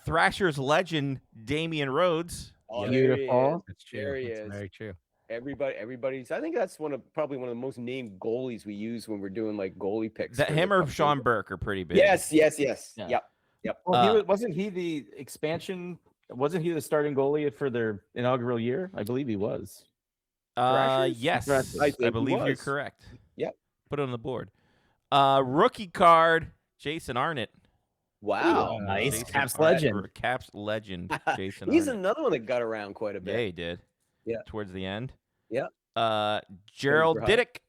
Thrasher's legend, Damian Rhodes. Oh, Beautiful. That's true. There he That's is. very true. Everybody's. I think that's probably one of the most named goalies we use when we're doing like goalie picks. Is that for the him or company. Sean Burke are pretty big? Yes. Yeah. Yep. Well, wasn't he the expansion? Wasn't he the starting goalie for their inaugural year? I believe he was. Thrashers? Yes. Thrashers. I I think he believe you're was. correct. Yep. Put it on the board. Rookie card, Jason Arnott. Wow. Nice. Jason Caps Arnott, legend. or Caps legend, Jason He's Arnott. another one that got around quite a Yeah, bit. he did. Yeah. Towards the end. Yeah. Gerald Super high. Diddick.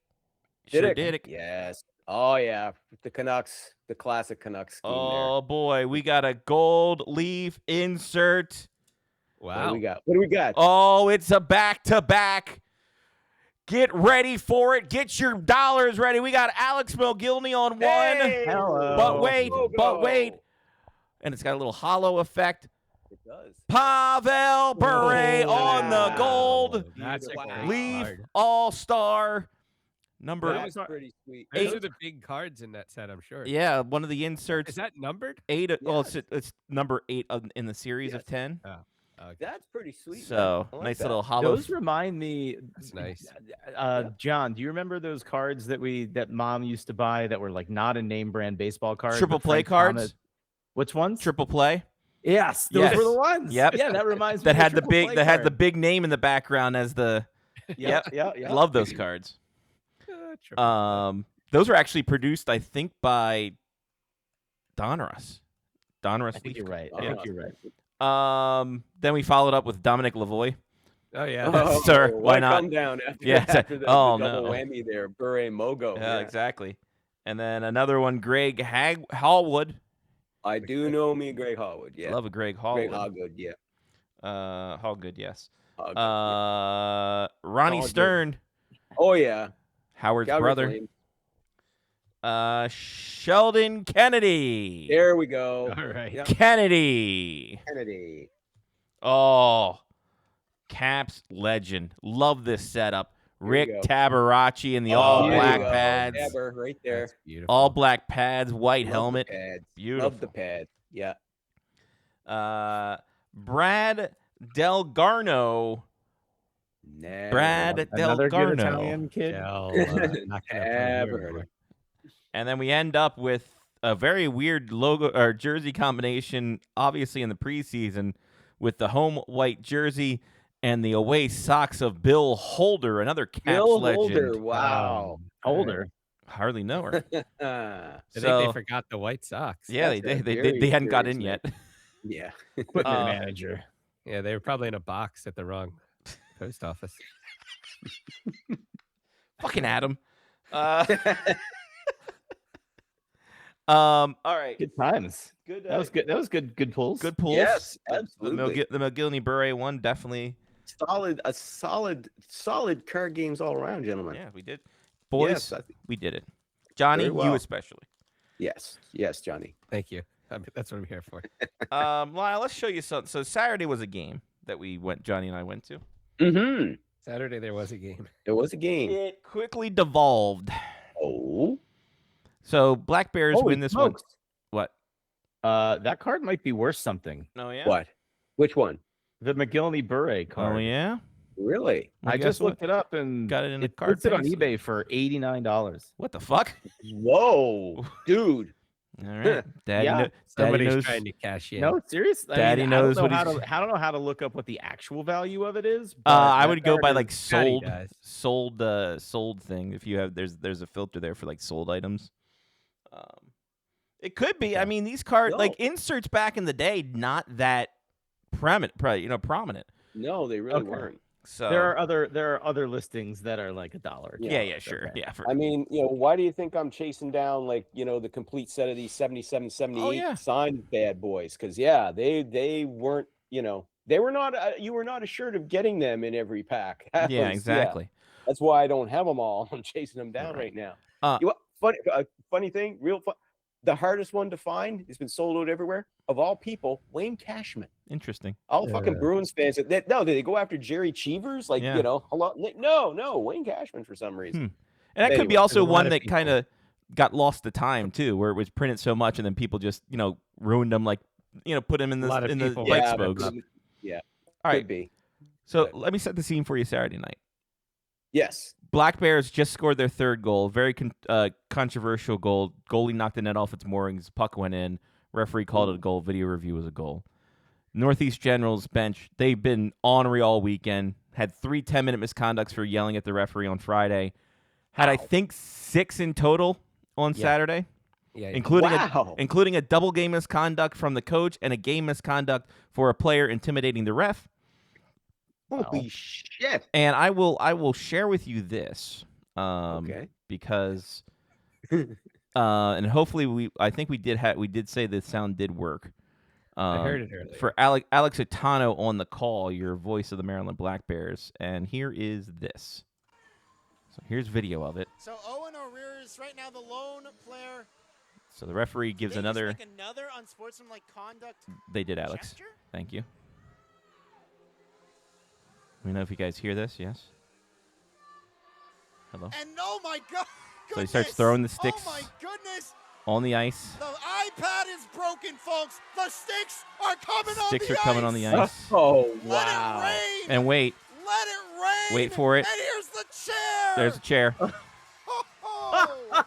Sure Diddick. Diddick. Yes. Oh yeah. The Canucks, the classic Canucks scheme Oh boy, we got a gold leaf insert. there. What Wow. do we got? What do we got? Oh, it's a back-to-back. Get ready for it. Get your dollars ready. We got Alex Mogilny on one. Hey! Hello. But wait, Mogo. and it's got a little hollow effect. It does. Pavel Bure on the wow. gold. That's a Wow. great Leaf card. All-Star. Number That's pretty sweet. Those are the big cards in that set, I'm sure. yeah, one of the inserts. Is that numbered? 8. Well, Yes. it's number 8 in the series of Yes. 10. Okay. That's pretty sweet. So man. I like nice that. little hollow. Those remind me. That's nice. John, do you remember those cards that Mom used to buy that were like not a name brand baseball card? Triple but play Frank cards. Thomas- Which ones? Triple play. Yes, those Yes. were the ones. Yep. Yeah, that reminds me. That of had the triple big. play That had the card. big name in the background as the. Yep. Yeah. Love those cards. Those were actually produced, I think, by Donruss. Donruss. I think you're Leaf right. I Yeah. think you're right. Then we followed up with Dominic Lavoie. Oh yeah. Oh, sir, why not? Come down after, Yeah, after the oh, double no. whammy there. Bure Mogo. Yeah, exactly. And then another one, Greg Hallwood. I do know me, Greg Hallwood. Yeah. Love a Greg Greg Hallwood. Hallgood. Yeah. Hallgood, yes. Hallgood, yeah. Ronnie Hallgood. Stern, Oh yeah. Howard's Calgary brother. Flames. Sheldon Kennedy. There we go. All right. Yeah. Kennedy. Kennedy. Oh, Caps legend. Love this setup. Here we Rick go. Tabaracci in the Oh, all there you black go. pads. Dabber right there. That's beautiful. All black pads, white Love the helmet. pads. Beautiful. Love the pad. Yeah. Brad Delgarno. Never Brad heard of Another good Delgarno. Italian kid. Hell, not gonna Never play heard of here. And then we end up with a very weird logo or jersey combination, obviously in the preseason, with the home white jersey and the away socks of Bill Holder, another Caps Bill legend. Holder. Wow. Older. Hardly know her. I think So- they forgot the White Sox. Yeah, That's a they very hadn't got in curious yet. yeah. Equipment manager. Yeah, they were probably in a box at the wrong post office. Fucking Adam. All right. Good times. Good. That was good. That was good. Good pulls. Good pulls. Yes, The absolutely. McGillney Bure one definitely. Solid card games all around, gentlemen. Yeah, we did. Boys, Yes, we did it. Johnny, Very you well. especially. yes, Johnny. Thank you. That's what I'm here for. Lyle, let's show you something. So Saturday was a game that Johnny and I went to. Mm-hmm. Saturday there was a game. It was a game. It quickly devolved. Oh, So Black Bears Holy win this one. smokes. What? That card might be worth something. Oh yeah. what? Which one? The McGillney Bure card. Oh yeah. Really? Well, I guess just what? looked it up and Got it in the it puts it on card eBay for $89. What the fuck? Whoa, dude! All right, Daddy. Yeah. Daddy Somebody's knows. trying to cash in. No, seriously. Daddy knows what I he's. don't know how to look up what the actual value of it is. But I that would go card by is- like Scotty sold, does. sold thing. If you have, there's a filter there for like sold items. It could be. I mean, these cards, like inserts back in the day, not that prominent. No, they really Okay. weren't. So there are other listings that are like $1. yeah, sure, Okay. yeah. I mean, why do you think I'm chasing down like the complete set of these 77, 78 yeah. signed bad boys? Because they weren't, they were not. You were not assured of getting them in every pack. Yeah, exactly. That's why I don't have them all. I'm chasing them down right now. Funny thing, real fun. The hardest one to find has been sold out everywhere. Of all people, Wayne Cashman. Interesting. All the fucking Bruins fans. Did they go after Jerry Cheevers? Like, Yeah. a lot. No, Wayne Cashman for some reason. And that could be Anyway, also there's a lot one of that people. kind of got lost to time too, where it was printed so much, and then people just ruined them, like put them in the lot of people- bike Yeah, spokes. yeah, All could right, be. so let me set the scene for you. Saturday night, Yes. Black Bears just scored their third goal. Very controversial goal. Goalie knocked the net off its moorings. Puck went in. Referee called it a goal. Video review was a goal. Northeast Generals bench, they've been ornery all weekend. Had 3 10-minute misconducts for yelling at the referee on Friday. Had, I think, 6 in total on Saturday, Yeah, including a double game misconduct from the coach and a game misconduct for a player intimidating the ref. Holy shit. And I will share with you this, Okay. because and hopefully I think we did say the sound did work. I heard it earlier. For Alex Itano on the call, your voice of the Maryland Black Bears, and here is this. So here's video of it. So Owen O'Rear is right now the lone player. So the referee gives Did they another. just make another unsportsmanlike conduct. They did, Alex. gesture? Thank you. Let me know if you guys hear this. Yes. Hello. And oh my God! So he starts throwing the Oh sticks my goodness! on the ice. The iPad is broken, folks. The sticks are coming on the Sticks are ice. coming on the ice. Oh, Let wow. it rain. And wait, Let it rain. Wait for it. And here's the chair. there's a chair. Oh.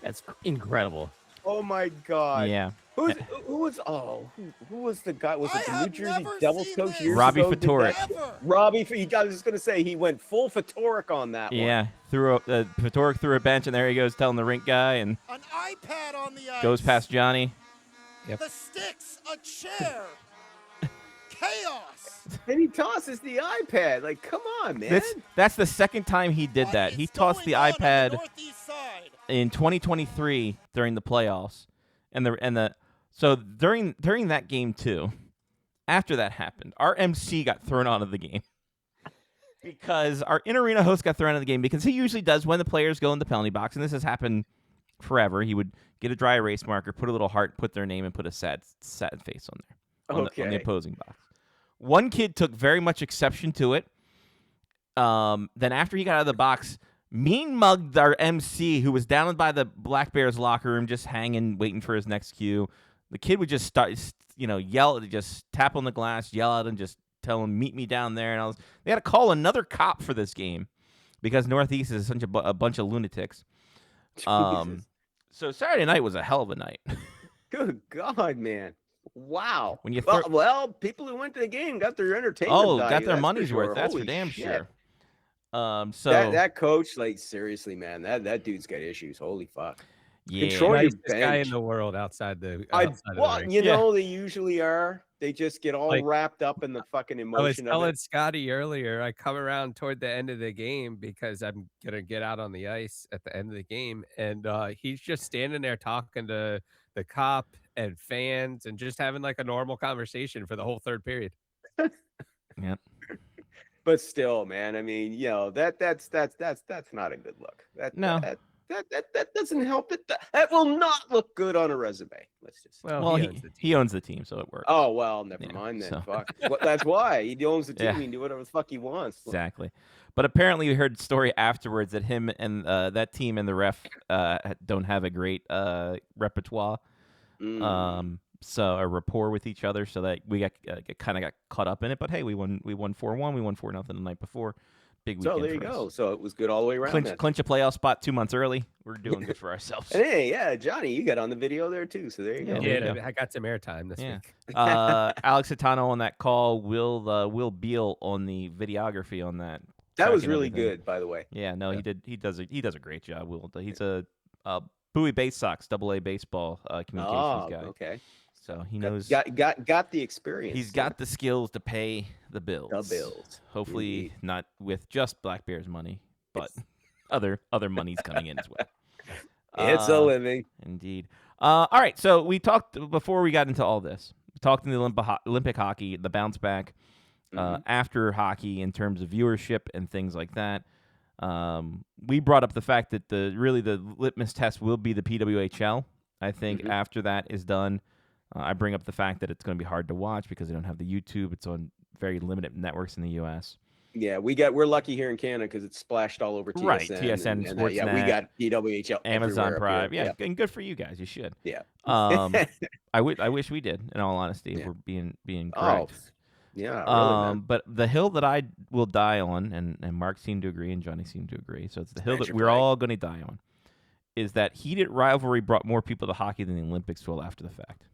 That's incredible. Oh, my God. Yeah. Who was the guy? Was it the New Jersey Devils coach this. years Robbie ago? Did Fatorik. that? Ever. Robbie, I was just going to say, he went full Fatorik on that one. Yeah. Fatorik threw a bench, and there he goes telling the rink guy, and An iPad on the ice. goes past Johnny. The sticks, a chair. Chaos. And he tosses the iPad. Like, come on, man. That's the second time he did that. He It's tossed the going on iPad the northeast side. in 2023 during the playoffs, so during that game too. After that happened, our MC got thrown out of the game because our in-arena host got thrown out of the game because he usually does when the players go in the penalty box, and this has happened forever. He would get a dry erase marker, put a little heart, put their name, and put a sad face on there on the opposing box. One kid took very much exception to it. Then after he got out of the box, mean mugged our MC, who was down by the Black Bears locker room, just hanging, waiting for his next cue. The kid would just start, yell, just tap on the glass, yell at him, just tell him, meet me down there. And they had to call another cop for this game because Northeast is such a bunch of lunatics. So Saturday night was a hell of a night. Good God, man. Wow. When you well, people who went to the game got their entertainment value, got their that's for money's worth. sure. That's Holy for damn shit. sure. So that coach, like, seriously, man, that dude's got issues. Holy fuck. yeah, Control your Nicest guy bench. in the world outside the. Well, the ring. you know, they usually are. They just get all Like- wrapped up in the fucking I was emotion of telling it. Scotty earlier, I come around toward the end of the game because I'm gonna get out on the ice at the end of the game, and he's just standing there talking to the cop and fans and just having like a normal conversation for the whole third period. Yep. But still, man, I mean, that's not a good look. No. That doesn't help. That will not look good on a resume. Let's just. Well, he owns the team, so it works. Oh well, never Yeah, mind then. so- Fuck. Well, that's why he owns the team. Yeah. He can do whatever the fuck he wants. Exactly. But apparently, we heard a story afterwards that him and that team and the ref don't have a great repertoire. So a rapport with each other, so that we got kind of got caught up in it. But hey, we won 4-1. We won 4-0 the night before. Big weekend. So there you for go. us. So it was good all the way around. Clinch a playoff spot 2 months early. We're doing good for ourselves. And hey, yeah, Johnny, you got on the video there too. So there you go. Yeah, there you go. I got some airtime this week. Alex Hitano on that call. Will Beal on the videography on that. That was tracking really everything. good, by the way. Yeah, no, he did. He does a great job. Will. He's a Bowie Bay Sox AA baseball communications guy. Okay. So he knows. Got the experience. He's got the skills to pay the bills. The bills. Hopefully Indeed. not with just Black Bears money, but other money's coming in as well. It's a living. Indeed. All right. So we talked before we got into all this. We talked in the Olympic hockey, the bounce back after hockey in terms of viewership and things like that. We brought up the fact that the litmus test will be the PWHL. I think after that is done, I bring up the fact that it's going to be hard to watch because they don't have the YouTube. It's on very limited networks in the U.S. Yeah, we're lucky here in Canada because it's splashed all over TSN. Right, TSN, and Sportsnet, yeah, we got PWHL, Amazon everywhere up Prime. here. Yeah, and good for you guys. You should. Yeah. I wish we did. In all honesty, if we're being correct. Oh, yeah. Really, man. But the hill that I will die on, and Mark seemed to agree, and Johnny seemed to agree. So it's the hill that Measure we're flag. all going to die on. Is that heated rivalry brought more people to hockey than the Olympics will after the fact?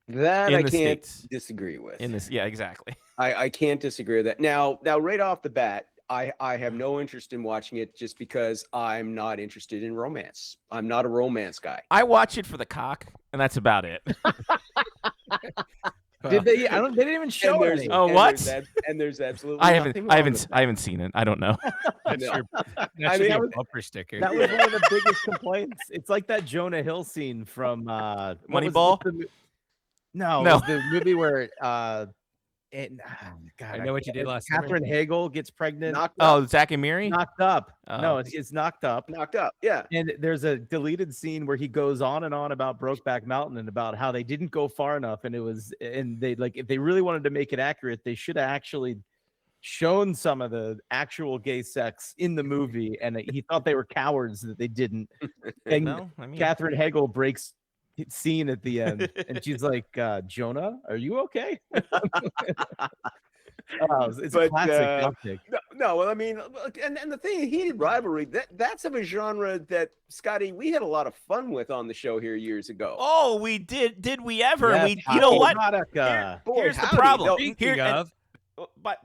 That in I the can't States. disagree with. Yeah, exactly. I can't disagree with that. Now right off the bat, I have no interest in watching it just because I'm not interested in romance. I'm not a romance guy. I watch it for the cock, and that's about it. Did they? They didn't even show it. Oh, what? There's absolutely I nothing wrong with haven't seen it. I don't know. That's No. your I mean, a that was- bumper sticker. That was one of the biggest complaints. It's like that Jonah Hill scene from what was Moneyball? the mo- No, No. it was the movie where I know what you did last summer. Catherine Hagel gets pregnant. Knocked up. Oh, Zach and Miri? Knocked up. Oh. No, it's knocked up. Knocked up. Yeah. And there's a deleted scene where he goes on and on about Brokeback Mountain and about how they didn't go far enough, and they if they really wanted to make it accurate, they should have actually shown some of the actual gay sex in the movie, and he thought they were cowards that they didn't. And No, I mean, Catherine Hagel breaks scene at the end, and she's like, "Jonah, are you okay?" It's a But, classic uptick. No, well, I mean, look, and the thing, heated rivalry, that's of a genre that, Scotty, we had a lot of fun with on the show here years ago. Oh, we did. Did we ever? Yes, You know what? Hanukkah. Boy, Here's the howdy. problem. No, Speaking of,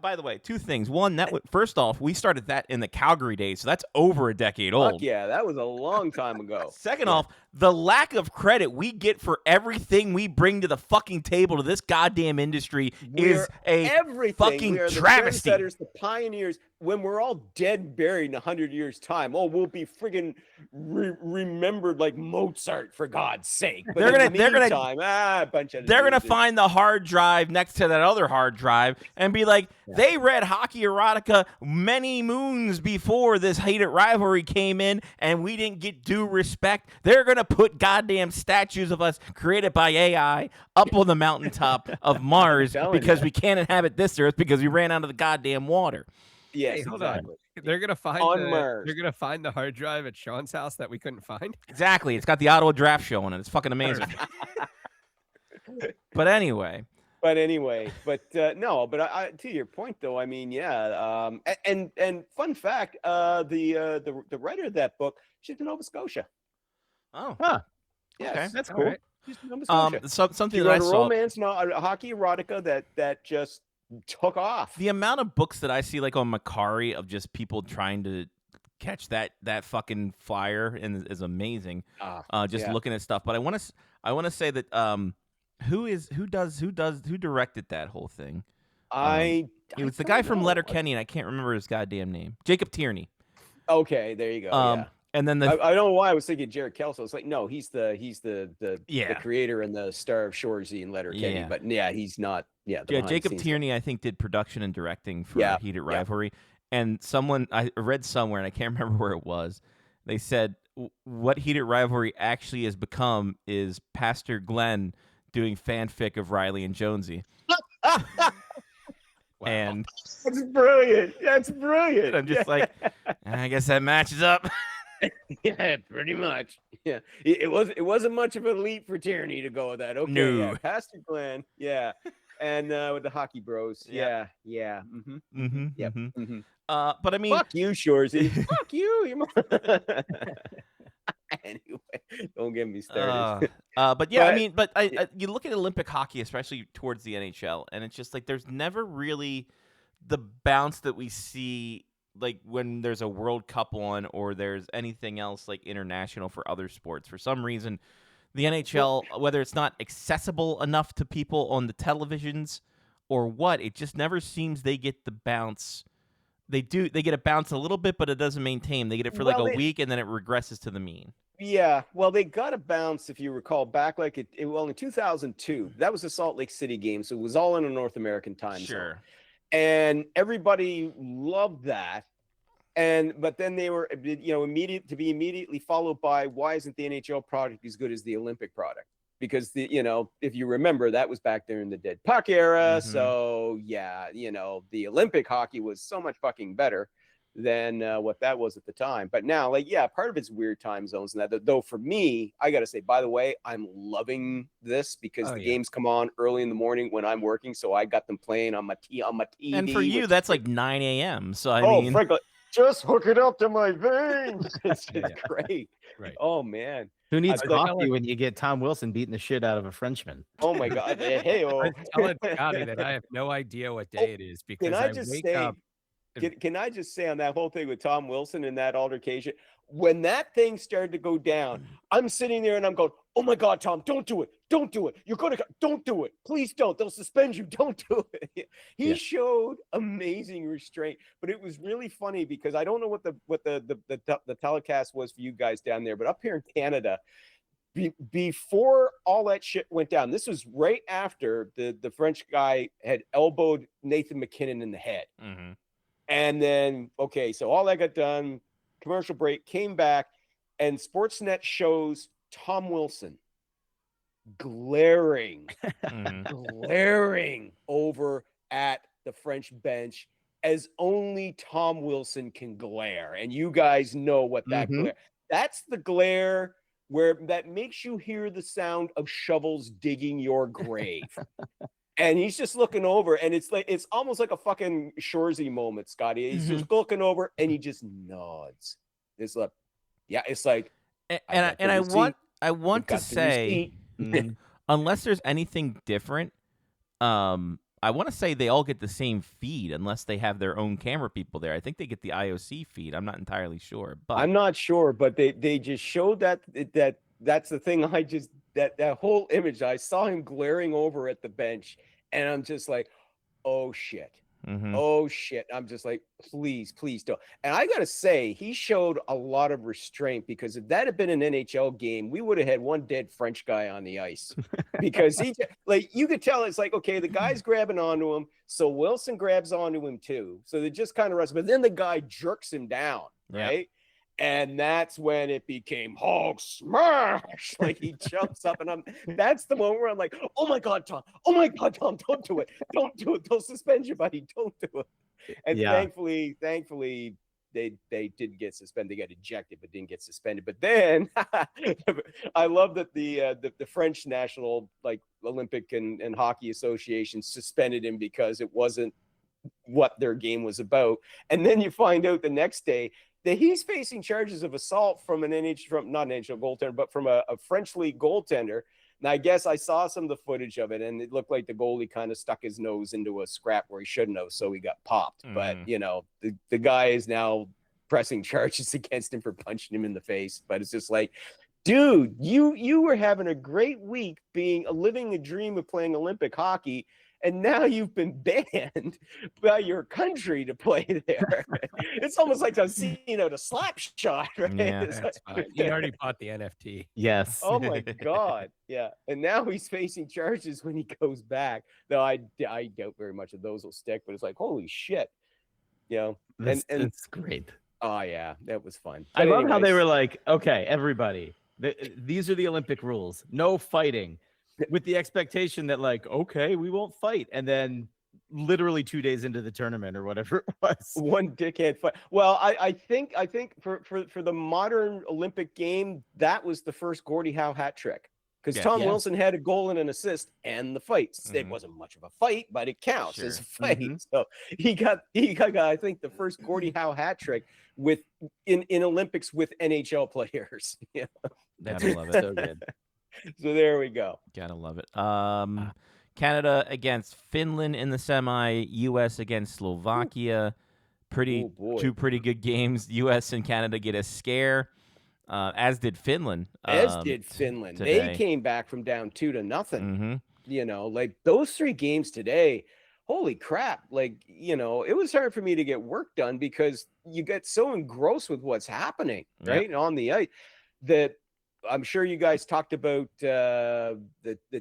By the way, two things. One, first off, we started that in the Calgary days, so that's over a decade old. fuck yeah, that was a long time ago. Second off, the lack of credit we get for everything we bring to the fucking table to this goddamn industry is a everything. fucking We are the travesty. trendsetters, the pioneers. When we're all dead and buried in 100 years' time, we'll be friggin' remembered like Mozart, for God's sake. But They're in gonna- the meantime, a bunch of They're gonna losers. find the hard drive next to that other hard drive and be like, they read hockey erotica many moons before this hated rivalry came in, and we didn't get due respect. They're gonna put goddamn statues of us created by AI up on the mountaintop of Mars telling because you. we can't inhabit this Earth because we ran out of the goddamn water. Yes, hey, hold exactly. on. They're gonna find On Mars. They're gonna find the hard drive at Sean's house that we couldn't find. Exactly. It's got the Ottawa Draft show on it. It's fucking amazing. But anyway. No, but I to your point though, I mean, yeah, and fun fact, the writer of that book, she's from Nova Scotia. Oh. Huh. Yes, Okay. That's All cool. right. she's from Nova Scotia. Something She that I wrote a saw. romance, a hockey erotica that just took off. The amount of books that I see, like on Macari, of just people trying to catch that fucking flyer and is amazing. Just yeah. looking at stuff, but I want to say that who directed that whole thing? It was the guy from Letterkenny, and I can't remember his goddamn name. Jacob Tierney. Okay, there you go. Yeah. And then I don't know why I was thinking Jared Kelso. It's like, no, he's the Yeah. creator and the star of Shoresy and Letterkenny. Yeah. But yeah, he's not. Yeah, the Yeah, behind Jacob the scenes Tierney, I think, did production and directing for Yeah, Heated yeah. Rivalry. And I read somewhere, and I can't remember where it was, they said what Heated Rivalry actually has become is Pastor Glenn doing fanfic of Riley and Jonesy. And That's brilliant. That's brilliant. I'm just like, I guess that matches up. Yeah, pretty much. Yeah, it wasn't much of a leap for Tierney to go with that. Okay, No. yeah, Pastor Glenn. Yeah, and with the hockey bros. Yeah. Yeah. Mm-hmm. Mm-hmm. Yep. Mm-hmm. Mm-hmm. But I mean, Fuck you, Shorzy. Fuck you. Anyway, don't get me started. but yeah, I But- mean, but you look at Olympic hockey, especially towards the NHL, and it's just like there's never really the bounce that we see like when there's a World Cup on or there's anything else like international for other sports. For some reason, the NHL, whether it's not accessible enough to people on the televisions or what, it just never seems they get the bounce. They get a bounce a little bit, but it doesn't maintain. They get it for like a week and then it regresses to the mean. Yeah, well, they got a bounce, if you recall, back like in 2002. That was the Salt Lake City game, so it was all in a North American time zone. And everybody loved that. But then they were, immediately followed by, why isn't the NHL product as good as the Olympic product? Because if you remember, that was back there in the dead puck era. Mhm. So yeah, the Olympic hockey was so much fucking better than what that was at the time. But now, part of it's weird time zones and that. Though for me, I gotta say, by the way, I'm loving this because the games come on early in the morning when I'm working, so I got them playing on my TV. And for you, that's like 9 a.m. So I mean, frankly, just hook it up to my veins. It's just great. Right. Oh man. Who needs I- coffee when you get Tom Wilson beating the shit out of a Frenchman? Oh my God. Hey, I was telling Scotty that I have no idea what day it is because Can I I just wake say, up. can I just say on that whole thing with Tom Wilson and that altercation, when that thing started to go down, I'm sitting there and I'm going, oh my God, Tom, don't do it. Don't do it. Don't do it. Please don't. They'll suspend you. Don't do it. He showed amazing restraint, but it was really funny because I don't know what the telecast was for you guys down there, but up here in Canada, before all that shit went down, this was right after the French guy had elbowed Nathan McKinnon in the head. Mm-hmm. And then, so all that got done, commercial break, came back, and Sportsnet shows Tom Wilson glaring over at the French bench as only Tom Wilson can glare. And you guys know what that glare. That's the glare where that makes you hear the sound of shovels digging your grave. And he's just looking over, and it's almost like a fucking Shorzy moment, Scotty. He's just looking over, and he just nods. It's like, yeah, it's like, I want to say, unless there's anything different, I want to say they all get the same feed, unless they have their own camera people there. I think they get the IOC feed. I'm not entirely sure, but I'm not sure, but they just showed that's the thing. That whole image, I saw him glaring over at the bench, and I'm just like, oh shit. Oh shit. I'm just like, please don't. And I gotta say, he showed a lot of restraint, because if that had been an NHL game, we would have had one dead French guy on the ice. Because he, like, you could tell it's like, okay, the guy's grabbing onto him, so Wilson grabs onto him too. So they just kind of wrestle, but then the guy jerks him down, right? And that's when it became Hulk smash. Like, he jumps up, and that's the moment where I'm like, oh my God, Tom, don't do it. Don't do it. They'll suspend you, buddy. Don't do it. And thankfully, they didn't get suspended. They got ejected, but didn't get suspended. But then I love that the French National Olympic and Hockey Association suspended him because it wasn't what their game was about. And then you find out the next day that he's facing charges of assault from not an NHL goaltender, but from a French league goaltender. And I guess I saw some of the footage of it, and it looked like the goalie kind of stuck his nose into a scrap where he shouldn't have, so he got popped. But, the guy is now pressing charges against him for punching him in the face. But it's just like, dude, you were having a great week living a dream of playing Olympic hockey, and now you've been banned by your country to play there. It's almost like I'm seeing a slap shot, right? Yeah, That's fine. You already bought the NFT. Yes. Oh my God. Yeah. And now he's facing charges when he goes back. Though I doubt very much of those will stick, but it's like, holy shit. It's great. Oh yeah, that was fun. I But love how they anyways, were like, okay, everybody, these are the Olympic rules. No fighting, with the expectation that, like, okay, we won't fight. And then literally 2 days into the tournament or whatever it was, one dickhead fight. Well, I think for the modern Olympic game, that was the first Gordie Howe hat trick. because Yeah. Tom Yeah. Wilson had a goal and an assist and the fight. It Mhm. wasn't much of a fight, but it counts as a Sure. fight. So he got I think the first Gordie Howe hat trick with in Olympics with NHL players. Yeah. That's Gotta love it. so good. So there we go. Gotta love it. Canada against Finland in the semi. U.S. against Slovakia. Oh, boy. Two pretty good games. U.S. and Canada get a scare, as did Finland. As did Finland. today. They came back from down 2-0. Mm-hmm. You know, like those 3 games today. Holy crap. Like, you know, it was hard for me to get work done because you get so engrossed with what's happening, right? On the ice that I'm sure you guys talked about the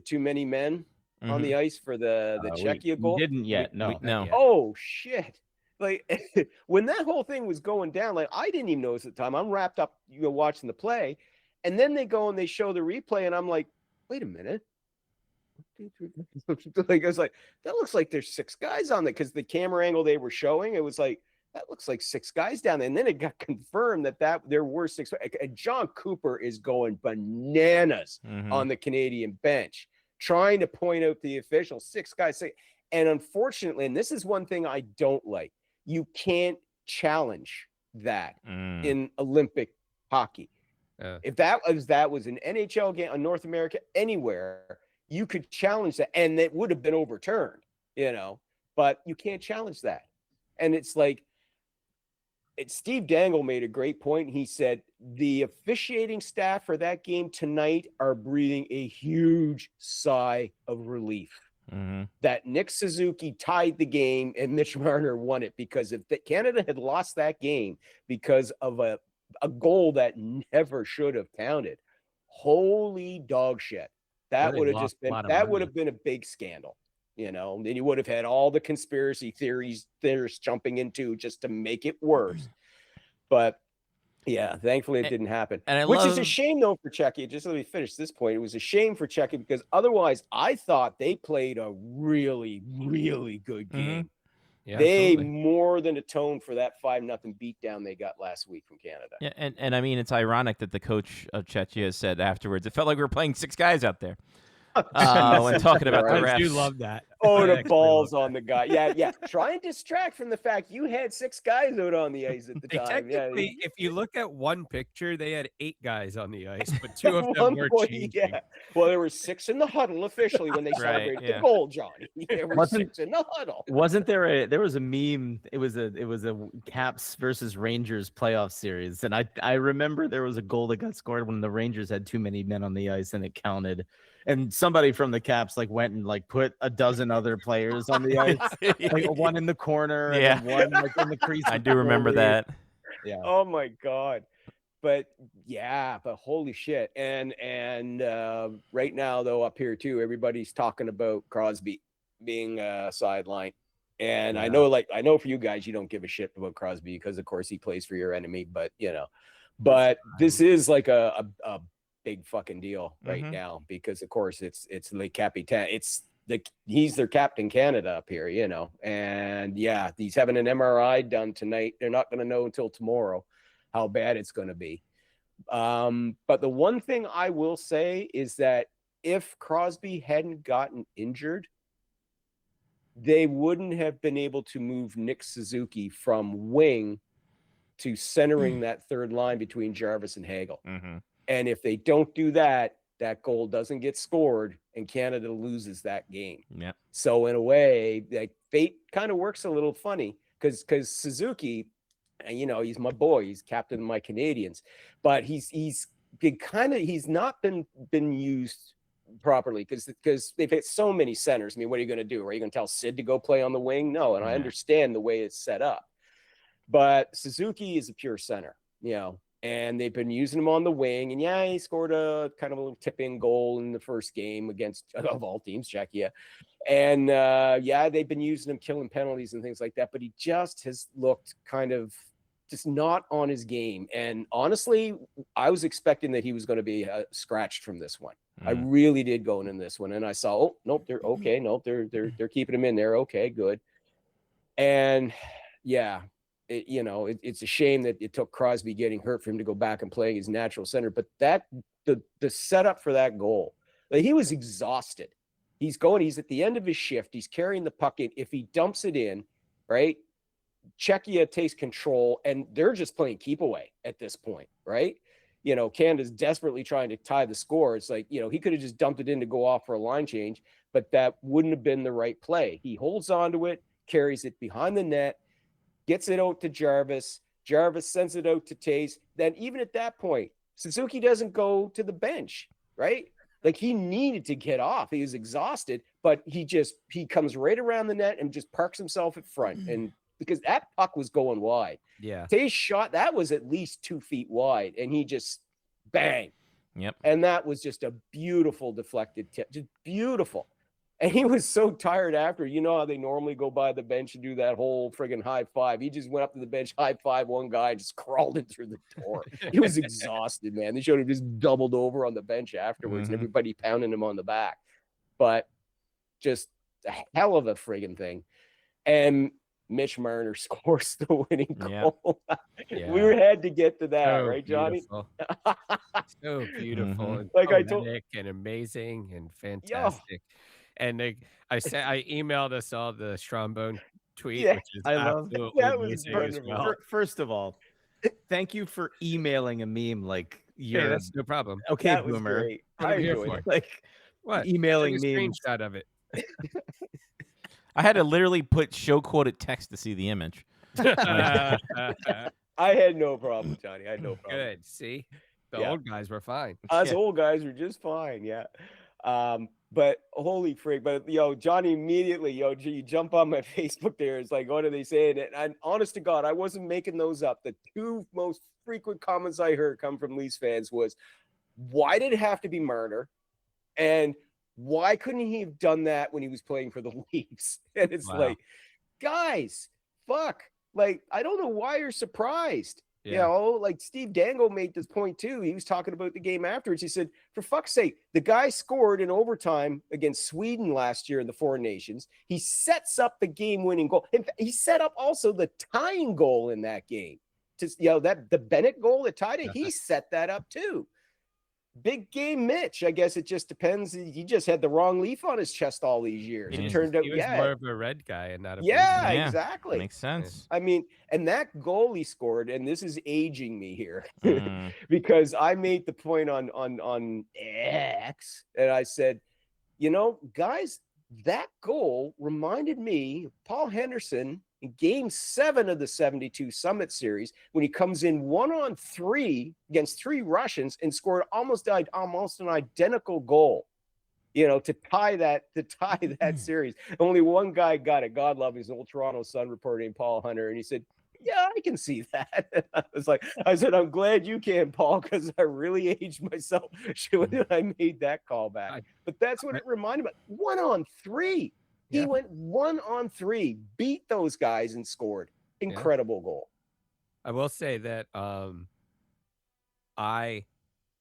too many men on the ice for the Czechia goal. We didn't yet. No. No. Oh shit. Like when that whole thing was going down, like I didn't even notice at the time. I'm wrapped up, watching the play. And then they go and they show the replay, and I'm like, wait a minute. Like I was like, that looks like there's 6 guys on there, because the camera angle they were showing, it was like, that looks like 6 guys down there. And then it got confirmed that there were 6. And John Cooper is going bananas on the Canadian bench, trying to point out the official 6 guys. And unfortunately, and this is one thing I don't like, you can't challenge that in Olympic hockey. If that was an NHL game, on North America, anywhere, you could challenge that, and it would have been overturned, but you can't challenge that. And it's like, Steve Dangle made a great point. He said the officiating staff for that game tonight are breathing a huge sigh of relief that Nick Suzuki tied the game and Mitch Marner won it, because if Canada had lost that game because of a goal that never should have counted, holy dog shit. That would have just been, that would have been a big scandal, and then you would have had all the conspiracy theories jumping into just to make it worse. But yeah, thankfully it didn't happen. Which is a shame though for Czechia. Just let me finish this point. It was a shame for Czechia because otherwise I thought they played a really, really good game. Yeah, they absolutely. more than atoned for that 5-0 beatdown they got last week from Canada. Yeah, and I mean, it's ironic that the coach of Czechia said afterwards, it felt like we were playing 6 guys out there. When talking about the refs. I do love that. Oh, the balls on the guy. Yeah. Try and distract from the fact you had 6 guys out on the ice at the time. Technically, if you look at one picture, they had 8 guys on the ice, but 2 of them were changing. Yeah. Well, there were 6 in the huddle officially when they celebrated the goal, Johnny. There were 6 in the huddle. Wasn't there was a meme? It was a Caps versus Rangers playoff series, and I remember there was a goal that got scored when the Rangers had too many men on the ice and it counted. And somebody from the Caps went and put a dozen other players on the ice, one in the corner, and then one in the crease. I do remember that. Yeah. Oh my God. But holy shit. And right now though, up here too, everybody's talking about Crosby being sidelined. And I know for you guys, you don't give a shit about Crosby because of course he plays for your enemy, but but this is like a big fucking deal right now because of course it's Le Capitan. He's their Captain Canada up here, and he's having an MRI done tonight. They're not going to know until tomorrow how bad it's going to be. But the one thing I will say is that if Crosby hadn't gotten injured, they wouldn't have been able to move Nick Suzuki from wing to centering that third line between Jarvis and Hagel. And if they don't do that, that goal doesn't get scored and Canada loses that game. Yeah. So in a way, fate kind of works a little funny because Suzuki, he's my boy, he's captain of my Canadians, but he's not been used properly because they've hit so many centers. I mean, what are you going to do? Are you going to tell Sid to go play on the wing? No. And I understand the way it's set up, but Suzuki is a pure center, and they've been using him on the wing. And he scored a kind of a little tip-in goal in the first game against, of all teams, Czechia. And they've been using him killing penalties and things like that. But he just has looked kind of just not on his game. And honestly, I was expecting that he was going to be scratched from this one. I really did going in this one. And I saw, oh, nope, they're okay. Nope, they're keeping him in there. Okay, good. And it's a shame that it took Crosby getting hurt for him to go back and playing his natural center. But the setup for that goal Like, he was exhausted. He's at the end of his shift. He's carrying the puck in. If he dumps it in, right, Czechia takes control, and they're just playing keep away at this point, right? Canada's desperately trying to tie the score. It's like, he could have just dumped it in to go off for a line change, but that wouldn't have been the right play. He holds on to it, carries it behind the net, gets it out to Jarvis. Jarvis sends it out to Taze. Then even at that point, Suzuki doesn't go to the bench, right? Like, he needed to get off. He was exhausted, but he comes right around the net and just parks himself at front. And because that puck was going wide. Yeah. Taze shot, that was at least 2 feet wide, and he just bang. Yep. And that was just a beautiful deflected tip, just beautiful. And he was so tired after. You know how they normally go by the bench and do that whole friggin' high five. He just went up to the bench, high five one guy, just crawled in through the door. He was exhausted, man. They showed him just doubled over on the bench afterwards, and everybody pounding him on the back. But just a hell of a friggin' thing. And Mitch Marner scores the winning goal. Yeah. We had to get to that, So right, Johnny? beautiful. So beautiful, and Like I poetic and amazing and fantastic. And I emailed us all the Strombone tweet, Yeah, which is I love absolutely that was amazing as wonderful. well. First of all, thank you for emailing a meme like Yeah, you're that's no problem. okay, That was boomer. great. What I I'm here enjoyed for. it. Like What? emailing Take a memes. screenshot of it. I had to literally put show quoted text to see the image. I had no problem, Johnny. I had no problem. Good. See, the Yeah. old guys were fine. Us Yeah. old guys were just fine, yeah. But holy frig, but Johnny immediately, you jump on my Facebook there. It's like, what are they saying? And honest to God, I wasn't making those up. The 2 most frequent comments I heard come from Leafs fans was, why did it have to be Marner? And why couldn't he have done that when he was playing for the Leafs? And it's Wow. like, guys, fuck. Like, I don't know why you're surprised. Yeah. Like Steve Dangle made this point too. He was talking about the game afterwards. He said, for fuck's sake, the guy scored in overtime against Sweden last year in the Four Nations. He sets up the game-winning goal. In fact, he set up also the tying goal in that game. That the Bennett goal that tied it, he set that up too. Big game Mitch. I guess it just depends. He just had the wrong leaf on his chest all these years. He It turned out, He was more of a red guy and not a blue yeah, guy. Yeah. exactly. Makes sense. I mean, and that goal he scored, and this is aging me here Mm. because I made the point on X, and I said, guys, that goal reminded me of Paul Henderson in Game 7 of the 72 Summit Series when he comes in 1-on-3 against 3 Russians and scored almost an identical goal. To tie that series. Only one guy got it. God love his old Toronto Sun reporter named Paul Hunter. And he said, yeah, I can see that. I said, I'm glad you can, Paul, because I really aged myself when I made that call back. But that's what it reminded me. 1-on-3. He went 1-on-3, beat those guys and scored. Incredible goal. I will say that I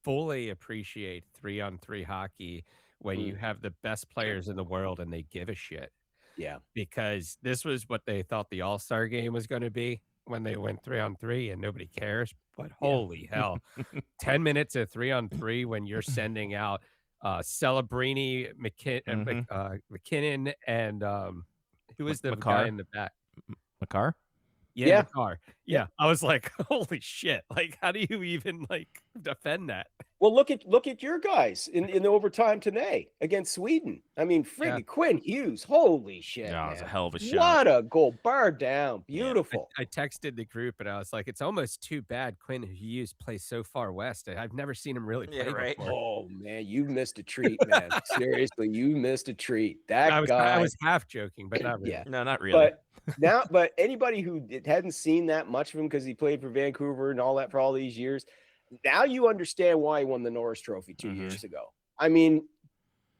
fully appreciate 3-on-3 hockey when you have the best players in the world and they give a shit. Yeah. Because this was what they thought the All-Star game was going to be when they went 3-on-3 and nobody cares. But holy hell, 10 minutes of 3-on-3 when you're sending out Celebrini, McKinnon, and who is the Makar? guy in the back? Makar? Yeah, Makar. Yeah. I was like, holy shit. Like, how do you even defend that? Well, look at your guys in overtime today against Sweden. I mean, Quinn Hughes. Holy shit. Yeah, it was a hell of a shot. What a goal. Bar down. Beautiful. I texted the group and I was like, it's almost too bad Quinn Hughes plays so far west. I've never seen him really play before. Oh, man, you missed a treat, man. Seriously, you missed a treat. I was half joking, but not really. Yeah. No, not really. But anybody who hadn't seen that much of him because he played for Vancouver and all that for all these years, now you understand why he won the Norris Trophy 2 years ago. I mean,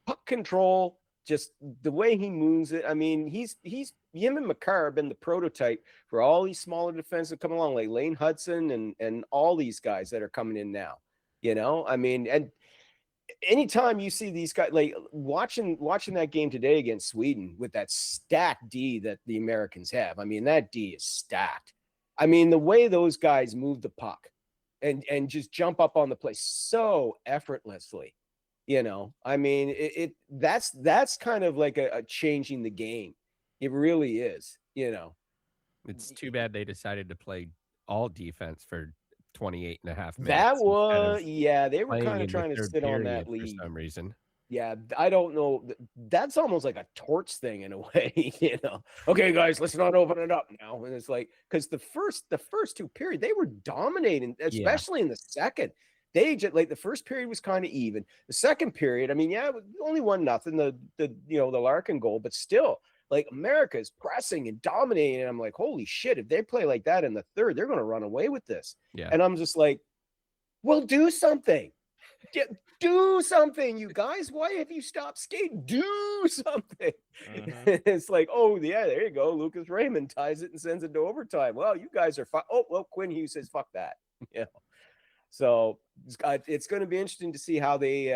puck control, just the way he moves it. I mean, him and Makar have been the prototype for all these smaller defenses that come along, like Lane Hudson and all these guys that are coming in now. I mean, and anytime you see these guys, like watching that game today against Sweden with that stacked D that the Americans have. I mean, that D is stacked. I mean, the way those guys move the puck and just jump up on the play so effortlessly. I mean, that's kind of like a changing the game. It really is. It's too bad they decided to play all defense for 28 and a half minutes. That instead was, of yeah, they were playing kind of in the trying to third sit on period that for lead. some reason. Yeah, I don't know. That's almost like a torch thing in a way, Okay, guys, let's not open it up now. And it's like, because the first two period, they were dominating, especially in the second. They just like the first period was kind of even. The second period, I mean, yeah, it was only 1-0, the Larkin goal, but still, like America is pressing and dominating. And I'm like, holy shit, if they play like that in the third, they're going to run away with this. Yeah. And I'm just like, well, do something. Do something, you guys. Why have you stopped skating? Do something. It's like, oh, yeah, there you go. Lucas Raymond ties it and sends it to overtime. Well, you guys are fine. Oh, well, Quinn Hughes says, fuck that. So it's going to be interesting to see how they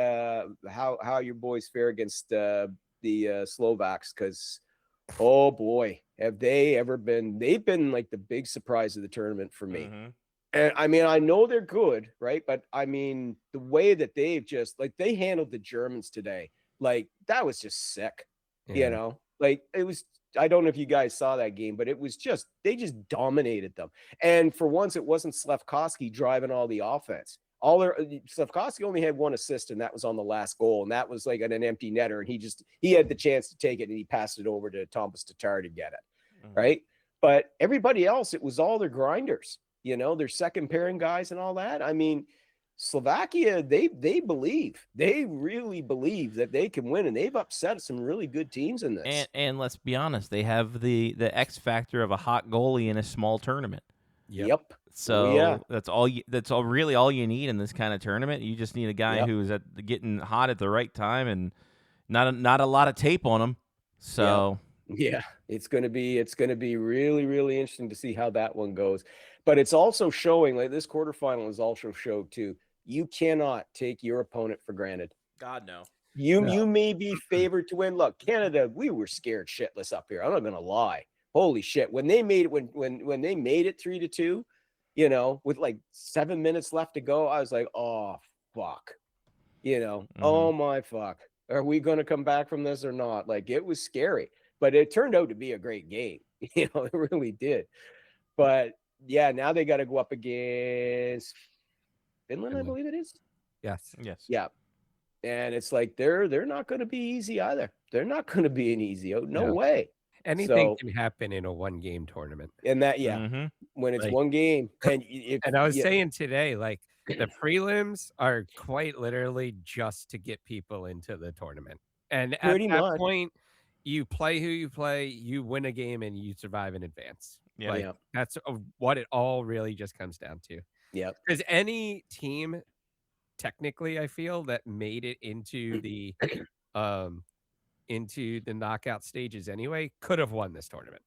how your boys fare against the Slovaks, because oh boy, have they ever been. They've been like the big surprise of the tournament for me. And I mean, I know they're good, right? But I mean, the way that they've just like they handled the Germans today, like that was just sick. Like it was. I don't know if you guys saw that game, but it was just they just dominated them. And for once, it wasn't Slafkovsky driving all the offense. Slafkovsky only had 1 assist, and that was on the last goal, and that was like an empty netter. And he had the chance to take it, and he passed it over to Thomas Tatar to get it, right? But everybody else, it was all their grinders. Their second pairing guys and all that. I mean, Slovakia, they really believe that they can win, and they've upset some really good teams in this. And let's be honest, they have the X factor of a hot goalie in a small tournament. Yep. So that's really all you need in this kind of tournament. You just need a guy who's getting hot at the right time and not a lot of tape on him. So yeah, it's gonna be really, really interesting to see how that one goes. But it's also showing, like this quarterfinal is also showed too. You cannot take your opponent for granted. God, no. You may be favored to win. Look, Canada, we were scared shitless up here. I'm not gonna lie. Holy shit. When they made it, when they made it 3-2, with like 7 minutes left to go, I was like, oh fuck. Oh my fuck. Are we gonna come back from this or not? Like it was scary. But it turned out to be a great game. It really did. But yeah, now they got to go up against Finland, I believe it is. Yes. Yeah. And it's like they're not going to be easy either. They're not going to be an easy. No way. Anything can happen in a 1-game tournament. And that, when it's one game. And I was saying today, like the prelims are quite literally just to get people into the tournament. And at that point, you play who you play, you win a game, and you survive in advance. That's what it all really just comes down to. Yeah. Because any team, technically, I feel that made it into the knockout stages anyway, could have won this tournament.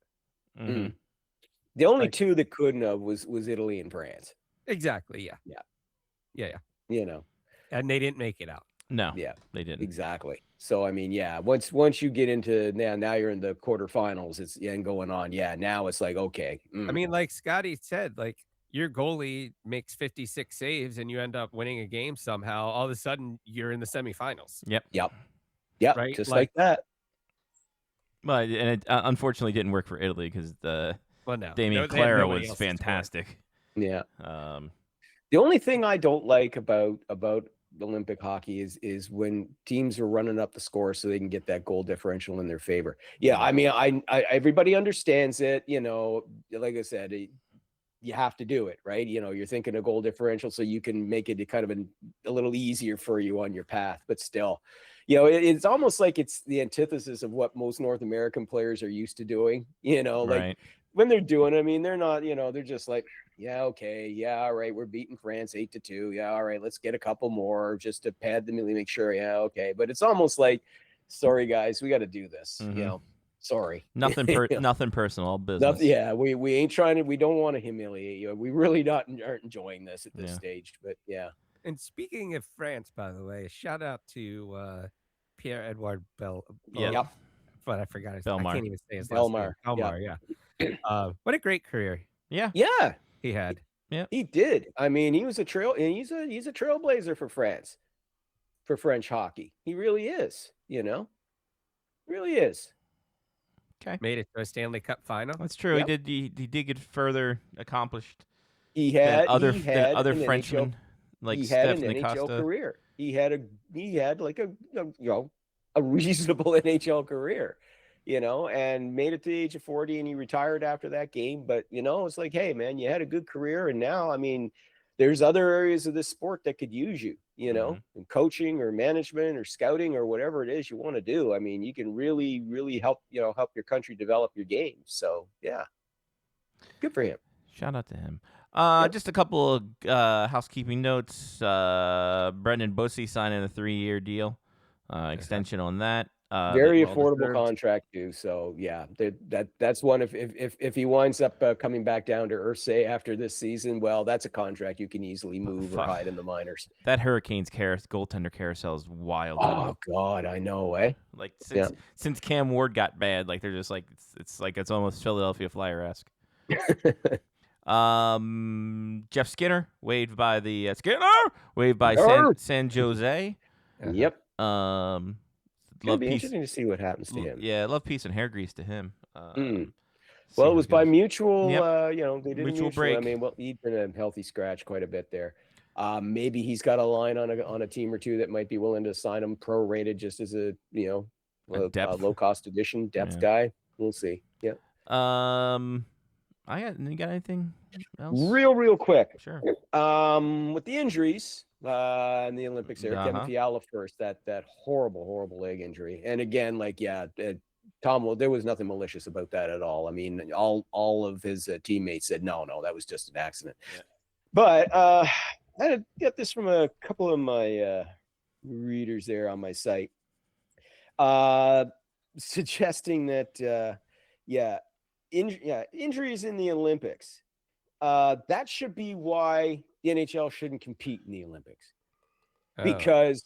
The only two that couldn't have was Italy and France. Exactly. Yeah. And they didn't make it out. No. Yeah, they didn't. Exactly. So I mean, once you get into now you're in the quarterfinals, and going on. Yeah, now it's like okay. I mean, like Scotty said, like your goalie makes 56 saves and you end up winning a game somehow. All of a sudden, you're in the semifinals. Yep. Right? Just like that. Well, and it unfortunately didn't work for Italy because Damian Clara was fantastic. Yeah. The only thing I don't like about Olympic hockey is when teams are running up the score so they can get that goal differential in their favor. Yeah, I mean, I everybody understands it. Like I said, you have to do it, right? You're thinking a goal differential so you can make it kind of a little easier for you on your path. But still, it's almost like it's the antithesis of what most North American players are used to doing. Like when they're doing it, I mean, they're not, they're just like, yeah, okay, yeah, all right, we're beating France 8-2. Yeah, all right, let's get a couple more just to pad them and make sure. Yeah, okay, but it's almost like, sorry guys, we got to do this. Sorry, nothing personal, all business. We ain't trying to. We don't want to humiliate you. We really aren't enjoying this at this stage. But yeah. And speaking of France, by the way, shout out to Pierre-Edouard Bell. Yep. But I forgot his Belmar. I can't even say his last name. Belmar, yeah. What a great career. Yeah. He had. Yeah. He did. I mean, he's a trailblazer for France. for French hockey. He really is, really is. Okay. Made it to a Stanley Cup final. That's true. Yep. He did get further accomplished He than had other an Frenchmen like he had an Stephanie NHL Costa. career. He had like a reasonable NHL career, and made it to the age of 40, and he retired after that game. But it's like, hey man, you had a good career, and now, I mean, there's other areas of this sport that could use you, in coaching or management or scouting or whatever it is you want to do. I mean, you can really, really help your country develop your game. So yeah, good for him. Shout out to him. Yep. Just a couple of housekeeping notes. Brandon Bussi signing a 3-year deal, extension on that. Very well affordable deserved. contract too. So yeah, that's one. If he winds up coming back down to earth, say after this season, well, that's a contract you can easily move or Fuck. hide in the minors. That Hurricanes goaltender carousel is wild. Oh God, I know, eh? Like since Cam Ward got bad, like they're just like it's almost Philadelphia Flyer-esque. Jeff Skinner waived by the San Jose. Yep. Love be peace. interesting to see what happens to him. Yeah, love, peace, and hair grease to him. Well, it was by mutual. Yep. They did Mutual mutual break. I mean, well, he'd been a healthy scratch quite a bit there. Maybe he's got a line on a team or two that might be willing to sign him prorated just as a low cost addition, depth guy. We'll see. Yeah. You got anything else? Real quick. Sure. With the injuries in the Olympics there, Kevin Fiala first, that horrible leg injury. And again, Tom, there was nothing malicious about that at all. I mean, all of his teammates said, no, that was just an accident. Yeah. But I had to get this from a couple of my readers there on my site, suggesting that, injuries in the Olympics. That should be why the NHL shouldn't compete in the Olympics, because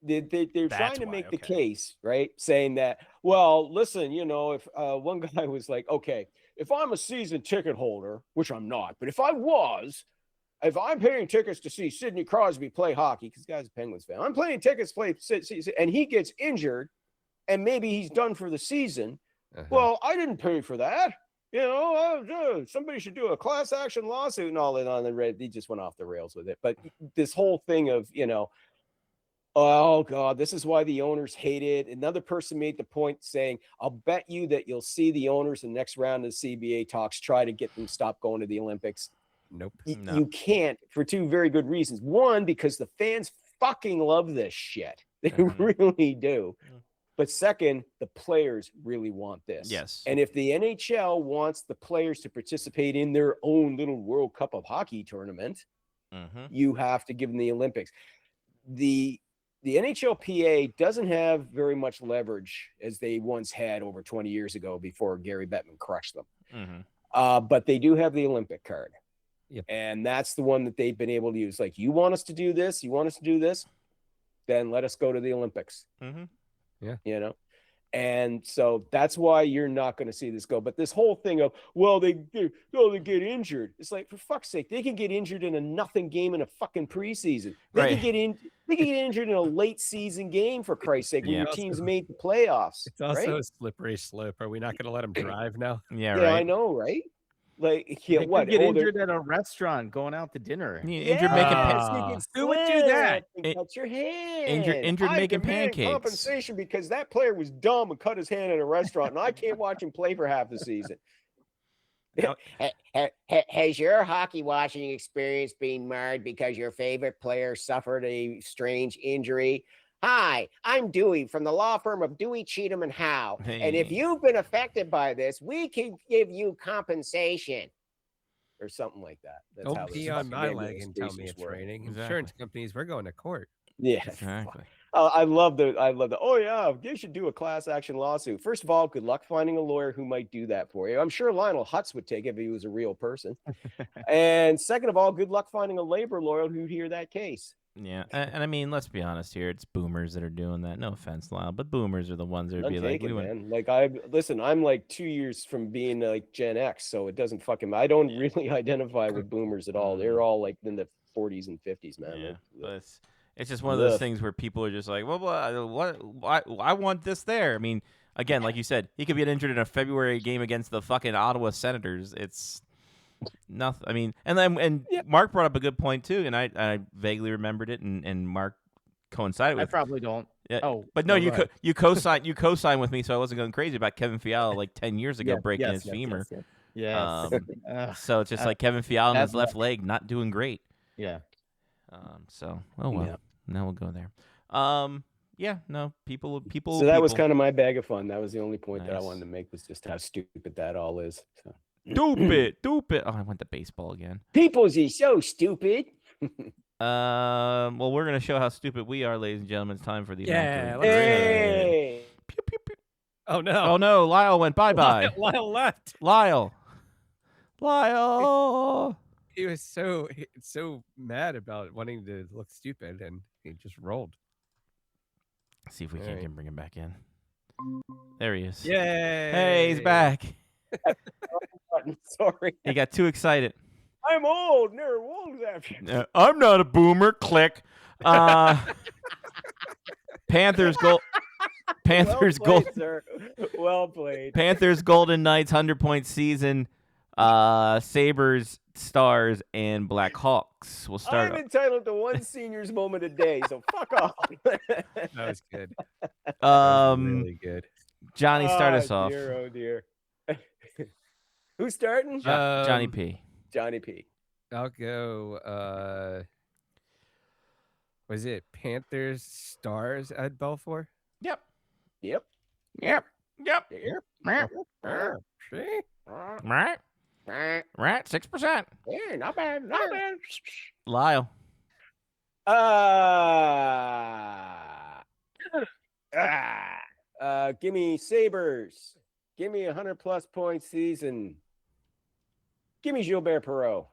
they're trying to make the case, right? Saying that, well, listen, if one guy was like, okay, if I'm a season ticket holder, which I'm not, but if I'm paying tickets to see Sidney Crosby play hockey, because the guy's a Penguins fan, I'm paying tickets to play, and he gets injured, and maybe he's done for the season. Well, I didn't pay for that. Somebody should do a class action lawsuit and all that on the red. He just went off the rails with it. But this whole thing of, oh God, this is why the owners hate it. Another person made the point saying, I'll bet you that you'll see the owners in the next round of the CBA talks try to get them stop going to the Olympics. Nope. You can't, for two very good reasons. One, because the fans fucking love this shit. They really do. But second, the players really want this. Yes. And if the NHL wants the players to participate in their own little World Cup of Hockey tournament, you have to give them the Olympics. The NHLPA doesn't have very much leverage as they once had over 20 years ago before Gary Bettman crushed them. But they do have the Olympic card. Yep. And that's the one that they've been able to use. Like, you want us to do this? You want us to do this? Then let us go to the Olympics. Yeah. And so that's why you're not going to see this go. But this whole thing of, well, they get injured. It's like, for fuck's sake, they can get injured in a nothing game in a fucking preseason. They can get injured in a late season game, for Christ's sake, when your team's made the playoffs. It's also a slippery slope. Are we not going to let them drive now? Yeah, right. I know, right? Like, They could get injured at a restaurant going out to dinner. Injured making who would do that? Cut your hand. Injured making pancakes. Compensation because that player was dumb and cut his hand in a restaurant, and I can't watch him play for half the season. Has your hockey watching experience been marred because your favorite player suffered a strange injury? Hi, I'm Dewey from the law firm of Dewey, Cheatham, and Howe. Hey. And if you've been affected by this, we can give you compensation. Or something like that. That's Don't pee on my leg and tell me it's raining. Exactly. Insurance companies, we're going to court. Yeah. Exactly. I love the. Oh yeah, you should do a class action lawsuit. First of all, good luck finding a lawyer who might do that for you. I'm sure Lionel Hutz would take it if he was a real person. And second of all, good luck finding a labor lawyer who'd hear that case. Yeah, and I mean, let's be honest here. It's boomers that are doing that. No offense, Lyle, but boomers are the ones that would be like, man. Like, I'm like 2 years from being like Gen X, so it doesn't fucking. I don't really identify with boomers at all. They're all like in the 40s and 50s, man. Yeah, but It's just one of those Ugh. things where people are just like, well, what? I want this there. I mean, again, like you said, he could get injured in a February game against the fucking Ottawa Senators. It's nothing. I mean, and Mark brought up a good point too, and I vaguely remembered it, and Mark coincided I with. probably don't. Yeah, Oh, but no, oh, you right. you co-signed with me, so I wasn't going crazy about Kevin Fiala like 10 years ago breaking his femur. Yes. So it's just like Kevin Fiala on his that's left leg not doing great. Yeah. So oh well. Yeah. Now we'll go there. Yeah, no, people. So that was kind of my bag of fun. That was the only point that I Nice. wanted to make, was just how stupid that all is. So. Stupid. Oh, I went to baseball again. People's is so stupid. Well, we're gonna show how stupid we are, ladies and gentlemen. It's time for the Yeah, monthly. let's Hey. Pew, pew, pew. Oh no! Oh no, Lyle went bye-bye. Lyle left. Lyle. He was so mad about wanting to look stupid, and he just rolled. See if we All right. can bring him back in. There he is. Yay! Hey, he's back. Sorry. He got too excited. I'm old. Never old after. I'm not a boomer. Click. Panthers goal. Panthers well goal. played, sir. Well played. Panthers Golden Knights 100-point season. Sabres Stars and Black Hawks. We'll start. I'm entitled to one senior's moment a day, so fuck off. That was good. That was really good. Johnny, start us off. Dear, oh dear. Who's starting? Johnny P. Johnny P. I'll go. Was it Panthers Stars at Belfour? Yep. Yep. Yep. Yep. See? Right. Right. 6%. Yeah, not bad. Not bad. Lyle. Give me Sabres. Give me 100+ point season. Give me Gilbert Perreault.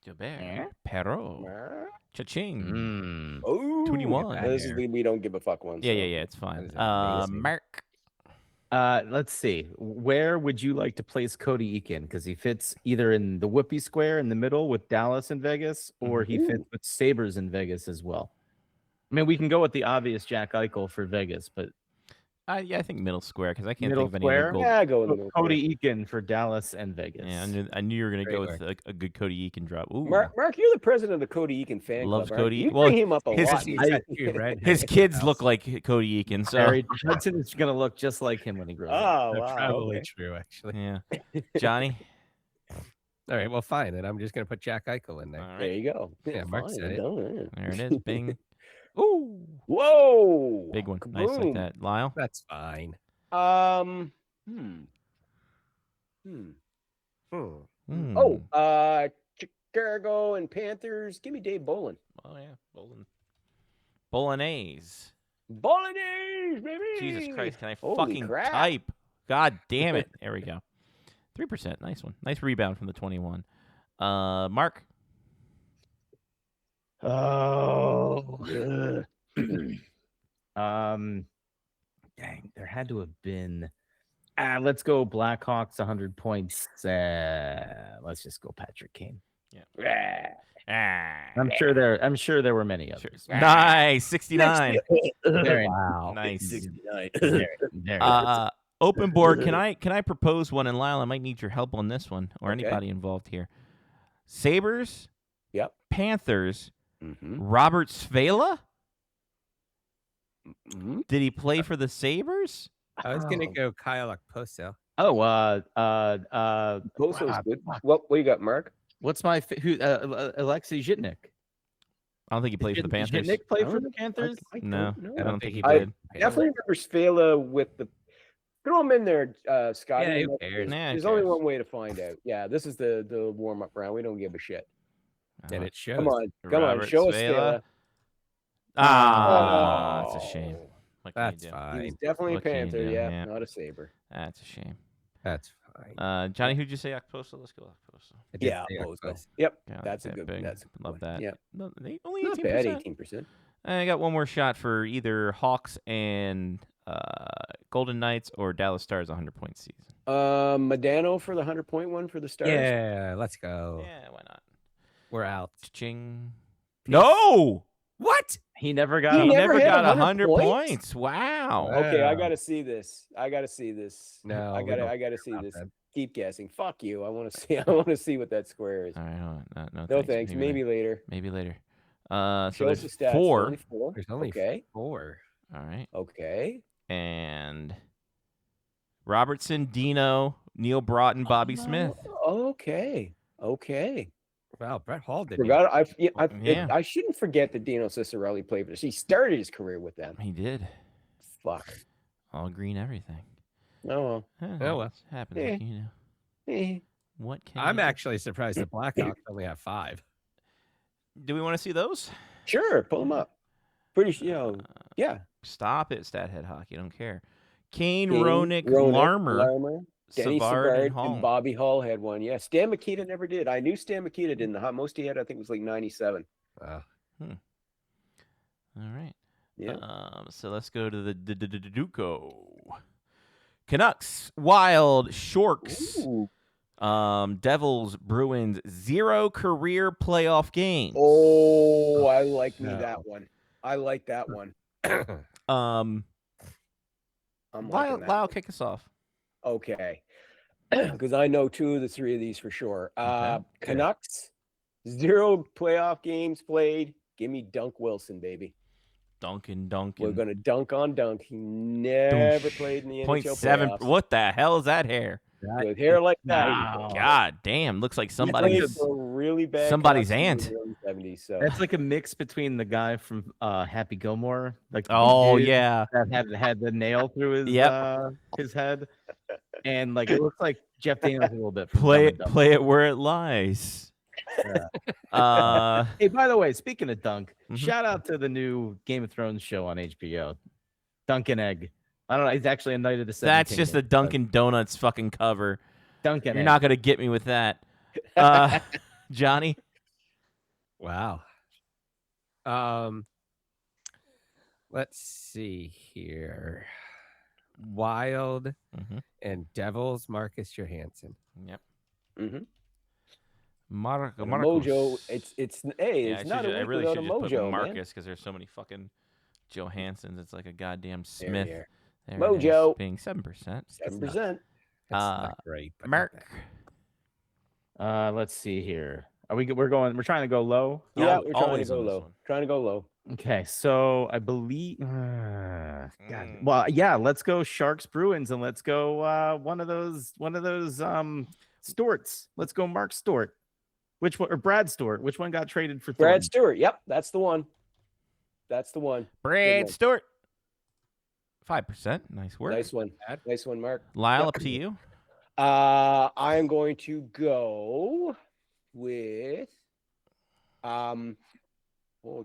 Gilbert Perreault. Cha-ching. Oh, 21. This is the we don't give a fuck one. Yeah, so. yeah, it's fine. That is amazing. Mark. Let's see. Where would you like to place Cody Eakin? Because he fits either in the Whoopi Square in the middle with Dallas and Vegas, or he fits with Sabres in Vegas as well. I mean, we can go with the obvious Jack Eichel for Vegas, but Yeah, I think middle square because I can't Middle think of any other square? goal. Yeah, go with the middle. Cody Eakin for Dallas and Vegas. Yeah, I knew you were gonna go Great with a good Cody Eakin drop. Ooh, Mark, you're the president of the Cody Eakin fan Loves club. aren't Cody you? You Eakin. Well, bring him up a his- lot. He's got two redheads his in kids the look house. like Cody Eakin. So Harry Judson is going to look just like him when he grows up. Oh, That's wow. probably okay. true, actually. yeah, Johnny. All right, well, fine. Then I'm just going to put Jack Eichel in there. All There right, you go. Yeah, Mark fine, said it. done. there it is. Bing. Ooh, Whoa. big one. Nice like Kaboom. that. Lyle. That's fine. Hmm. Hmm. Oh, Chicago and Panthers. Give me Dave Bolin. Oh yeah, Bolognese. Bolognese, baby. Jesus Christ, can I Holy fucking crap. type? God damn it. There we go. 3%. Nice one. Nice rebound from the 21. Mark. Oh. Dang, there had to have been. Let's go Blackhawks 100 points. Let's just go Patrick Kane. Yeah. I'm sure there were many others. Nice. 69. Very Wow. Nice. 69. very Open board. Can I propose one? And Lyle, I might need your help on this one, or Okay. anybody involved here. Sabres. Yep. Panthers. Mm-hmm. Robert Svela. Mm-hmm. Did he play for the Sabres? I was going to go Kyle Okposo. Poso's good. What you got, Mark? what's my Alexei Zhitnik? I don't think he played for the Panthers. Zhitnik play for the Panthers? No, I don't think he I played. definitely remember Svela with the. Throw him in there, Scott. Yeah, who cares? Nah, who There's only cares? one way to find out. Yeah, this is the warm up round. We don't give a shit. And it shows. Come on, Robert show us Svela. Svela. Ah, that's a shame. What can you That's do? He's fine. definitely What a can you Panther, do? yeah, Yeah. not a Saber. That's a shame. That's fine. Johnny, who'd you say Okposo? Let's go Okposo. I did Yeah, say Okposo. Okposo. Yep, Yeah, that's a that good. big. That's a good Love one. that. Yeah, No, only not 18%. bad. 18%. I got one more shot for either Hawks and Golden Knights or Dallas Stars 100-point season. Medano for the 100-point one for the Stars. Yeah, let's go. Yeah, why not? We're out. Ching. Peace. No. What? He never got. He He never never had got 100 points. Wow. Okay, I Wow. gotta see this. I gotta see this. No, I we don't gotta see stop this. that. Keep guessing. Fuck you. I want to see. I want to see what that square is. All right, hold on. No, No thanks. Maybe later. Maybe later. So Show us there's the stats. four. Only four. There's only Okay. 4. All right. Okay. And Robertson, Dino, Neil Broughton, Bobby Smith. Okay. Okay. Wow, Brett Hall did. Forgot. Yeah. I shouldn't forget that Dino Cicerelli played for us. He started his career with them. He did. Fuck. All green everything. Oh Huh, Oh, well. it happens, Eh. you know. well. What can I'm you do? actually surprised the Blackhawks only have 5. Do we want to see those? Sure. Pull them up. Pretty sure. Yeah. Stop it, Stathead Hockey. I don't care. Kane, King, Ronick, Roenick, Larmer, Denny Savard, and Savard, Hall. and Bobby Hall had one. Yeah. Stan Mikita never did. I knew Stan Mikita didn't. The most he had, I think, was like 97. Wow. All right. Yeah. So let's go to the Duco. Canucks, Wild, Sharks, Ooh. Devils, Bruins, 0 career playoff games. Oh, I like me No. that one. I like that one. Um, I'm Lyle, liking that. Lyle, kick us off. Okay. Because I know 2 of the 3 of these for sure. Okay. Canucks, 0 playoff games played. Give me Dunk Wilson, baby. Duncan. We're gonna dunk on Dunk. He never played in the NHL 0.7. playoffs. What the hell is that hair? With hair like that, Wow. God damn, looks like he played somebody's. for a really bad somebody's Canucks team aunt. in the early 70s. So That's like a mix between the guy from Happy Gilmore, like the Oh dude yeah, that had the nail through his head, and like it looks like Jeff Daniels a little bit. From play Dumb it, and Dumber. play it where it lies. Hey, by the way, speaking of Dunk, Mhm. shout out to the new Game of Thrones show on HBO, Dunk and Egg. I don't know. He's actually a Knight of the Seven That's just a Kingdoms, but Dunkin' Donuts fucking cover. Dunk and You're Egg. not gonna get me with that, Johnny. Wow. Let's see here. Wild Mhm. and Devils, Marcus Johansson. Yep. Mhm. Marcus. Mojo. It's hey, Yeah, it's not a I week really without should a just put mojo, man. Marcus because there's so many fucking Johanssons. It's like a goddamn Smith. There. There it Mojo. is, being 7%. 7%. That's not great. But not Mark. bad. Let's see here. We're trying to go low. Yeah, Al- we're trying to always go on this low. one. Trying to go low. Okay, so I believe. God, well, yeah, let's go Sharks Bruins and let's go one of those Storts. Let's go Mark Stort. Which one or Brad Stort? Which one got traded for Brad Thornton? Stewart. Yep, that's the one. That's the one. Brad one. Stewart. 5%. Nice work. Nice one. Nice one, Mark. Lyle, Yep. up to you. I'm going to go with oh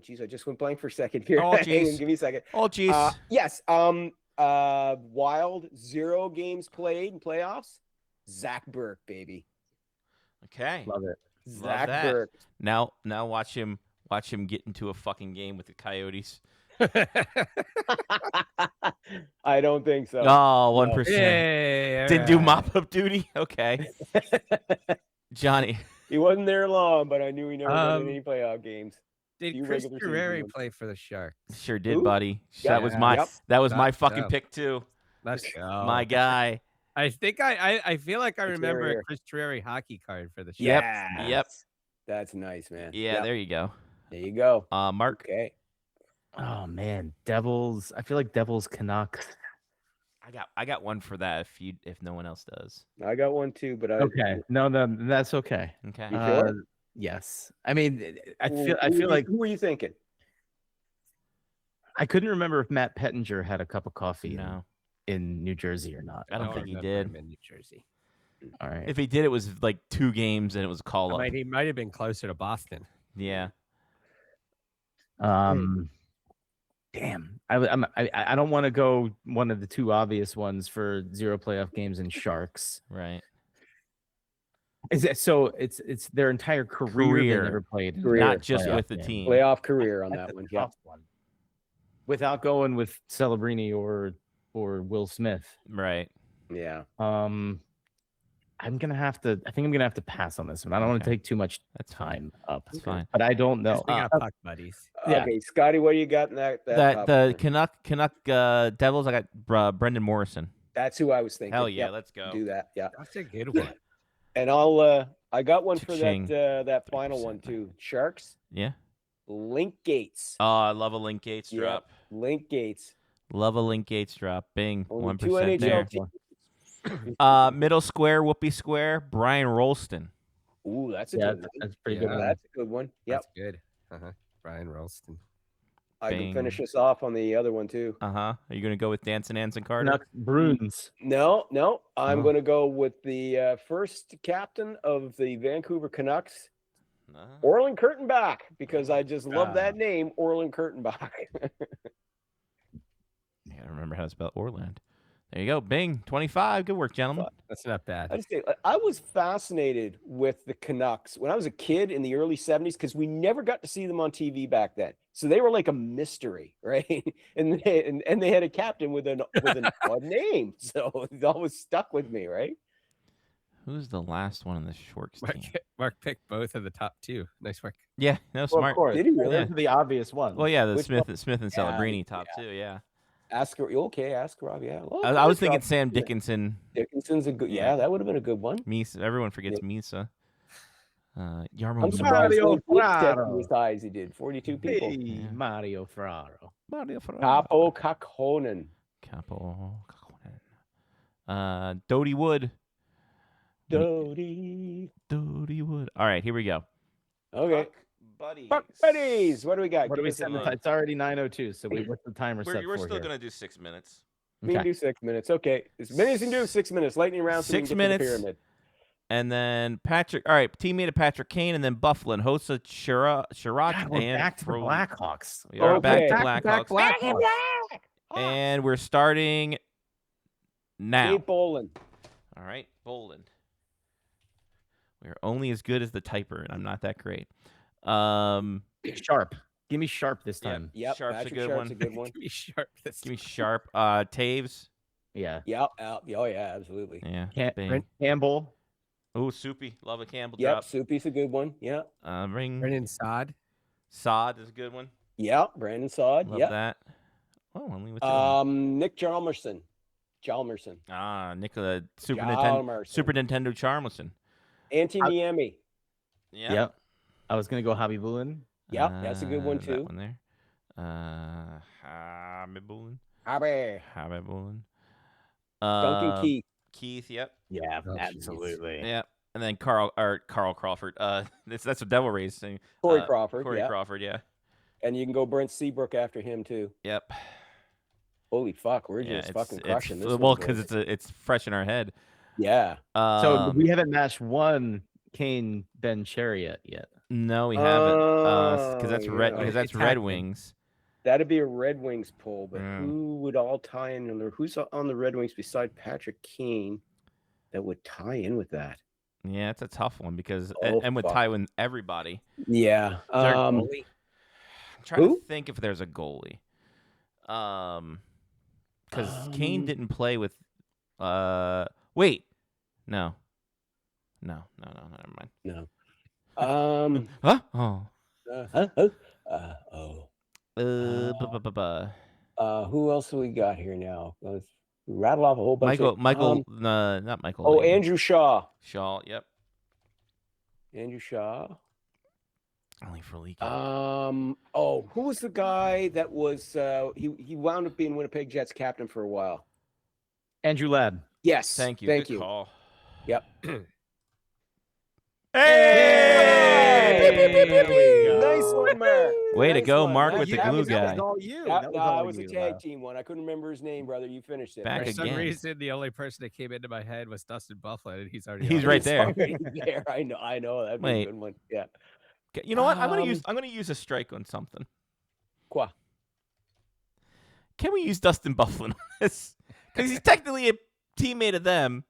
geez, I just went blank for a second here. Oh, Hang on, geez. give me a second. Oh, jeez. Yes. Wild 0 games played in playoffs. Zach Burke, baby. Okay. Love it. Zach that. Burke. Now watch him get into a fucking game with the Coyotes. I don't think so. Oh, No. 1%. Hey, Didn't do alright. mop-up duty? Okay. Johnny. He wasn't there long, but I knew he never got in Um, any playoff games. Did few Chris regular season Drury ones. play for the Sharks? Sure did, Who? buddy. Yeah. That was my Yep. that was my Let's fucking go. pick too. Let's go. My guy. I think I feel like I It's remember here. a Chris Drury hockey card for the Sharks. Yep. Yes. Yep. That's nice, man. Yeah, Yep. there you go. There you go. Mark. Okay. Oh man, Devils. I feel like Devils Canucks. I got one for that if no one else does. I got one too, but I Okay, no, that's okay. Okay. You sure? Yes, I mean, I Who feel like who are you thinking? I couldn't remember if Matt Pettinger had a cup of coffee No. in New Jersey or not. I don't think he did. In New Jersey. All right. If he did, it was like 2 games and it was a call up. He might have been closer to Boston. Yeah. Damn. I don't want to go one of the 2 obvious ones for 0 playoff games in Sharks. Right. Is it so? It's their entire career. They never played. Career. Not just playoff with the game. team. Playoff career on That's that a one. Yeah. tough one. Without going with Celebrini or Will Smith. Right. Yeah. I'm gonna have to. I think I'm gonna have to pass on this one. I don't want to Okay. take too much That's time up. That's fine. But I don't know. We got puck buddies. Yeah. Okay, Scotty, what do you got in that The topic? Canuck Devils. I got Brendan Morrison. That's who I was thinking. Hell yeah, Yep, let's go. do that. Yeah. That's a good one. And I got one for Cha-ching. that final 3%. one too. Sharks, Yeah. Link Gates. Oh, I love a Link Gates Yep, drop. Link Gates. Love a Link Gates drop. Bing. Only 1% 2 NHL there. teams. Middle square, Whoopi square, Brian Rolston. Ooh, that's a Yeah, good one. that's pretty Yeah. good. One. That's a good one. Yep. That's good. Brian Ralston. I can Bing. finish us off on the other one too. Are you gonna go with Danson Anson Carter? Canucks Bruins. No, I'm Oh. going to go with the first captain of the Vancouver Canucks, No. Orland Kurtenbach, because I just love Ah. that name, Orland Kurtenbach. I gotta remember how to spell Orland. There you go. Bing. 25. Good work, gentlemen. That's not I bad. just say I was fascinated with the Canucks when I was a kid in the early 70s because we never got to see them on TV back then. So they were like a mystery, right? And they had a captain with an odd name, so it always stuck with me, right? Who's the last one in the Sharks team? Mark picked both of the top two. Nice work. Yeah, no, Well, smart. of course. Did he really? Those are the obvious ones. Well, yeah, the Which Smith one? and Yeah, Celebrini top two. Yeah, Askarov, yeah. Well, I was Askarov, thinking Sam yeah. Dickinson. Dickinson's a good, Yeah. yeah, that would have been a good one. Misa. Everyone forgets Misa. Yarmo. I'm surprised Mario he stepped Ferraro. as high as he did. 42 people. Hey, Yeah. Mario Ferraro. Mario Ferraro. Capo Kakkonen. Capo. Dodie Wood. Dodie. Dodie Wood. All right, here we go. Okay. Buddies. Fuck buddies. What do we got? What do Give we us a set the month. time? It's already 9:02. So what's the timer set We're for still here? gonna do 6 minutes. We can do 6 minutes. Okay. As many as you can do, 6 minutes. Lightning round. So we 6 can get to the minutes. pyramid. And then Patrick. All right, teammate of Patrick Kane, and then Bufflin, Hossa Chirac, God, we're and back to the Froden. Blackhawks. We are back Okay. to Back-to-back Blackhawks. Blackhawks. And we're starting now. Dave Bolin. All right, Boland. We're only as good as the typer, and I'm not that great. Sharp. Give me Sharp this Yeah. time. Yep. Sharp's a Patrick good Sharp's one. a good one. Give me sharp. This Give me Sharp. Taves. Yeah. Yep. Oh, yeah, absolutely. Yeah. Bing. Brent Campbell. Oh, Soupy. Love a Campbell Yep. drop. Soupy's a good one. Yeah. Ring. Brennan Sod. Sod is a good one. Yep. Brandon Sod. Love Yep. that. Oh, only with two. Nick Chalmerson. Nicola Super Chalmerson. Nintendo Charmerson. Auntie Niemi. Yeah. Yep. I was gonna go Hobby Bullen. Yep, that's a good one That too. one there. Habby Bullen. Abby. Habby Bullen. Duncan Keith. Keith. Yep. Yeah, Oh, absolutely. Yep. And then Carl Crawford. That's what Devil Rays saying. Corey Crawford. Corey Yep. Crawford. Yeah. And you can go Brent Seabrook after him too. Yep. Holy fuck, we're Yeah, just fucking it's crushing this. well one, because boys. it's fresh in our head. Yeah. So we haven't matched one Kane Ben Chariot yet. No, we haven't. Because that's Oh, Red. yeah. Because that's It's Red happening. Wings. That'd be a Red Wings poll, but Mm. who would all tie in? Who's on the Red Wings beside Patrick Kane that would tie in with that? Yeah, it's a tough one because Oh, and with fuck. Tywin, everybody. Yeah. there a Um, I'm trying who? to think if there's a goalie. Because Kane didn't play with. Wait, no, never mind. no. Huh? Oh. Who else have we got here now? Let's rattle off a whole bunch. Michael, not Michael. Oh, Lane. Andrew Shaw. Shaw. Yep. Andrew Shaw. Only for leaking. Oh, who was the guy that was he wound up being Winnipeg Jets captain for a while? Andrew Ladd. Yes. Thank you. Thank Good you. call. Yep. Hey! Nice one, Mark. Way to Nice go, one. Mark, That- with the that glue was- guy. all you. That was a tag team one. I couldn't remember his name, brother. You finished it. Back For right? some again. reason, the only person that came into my head was Dustin Bufflin, and he's already He's on. right there. already there. I know. That'd be Wait. a good one. Yeah. Okay, you know what? I'm gonna use a strike on something. Qua. Can we use Dustin Bufflin on this? Because he's technically a teammate of them.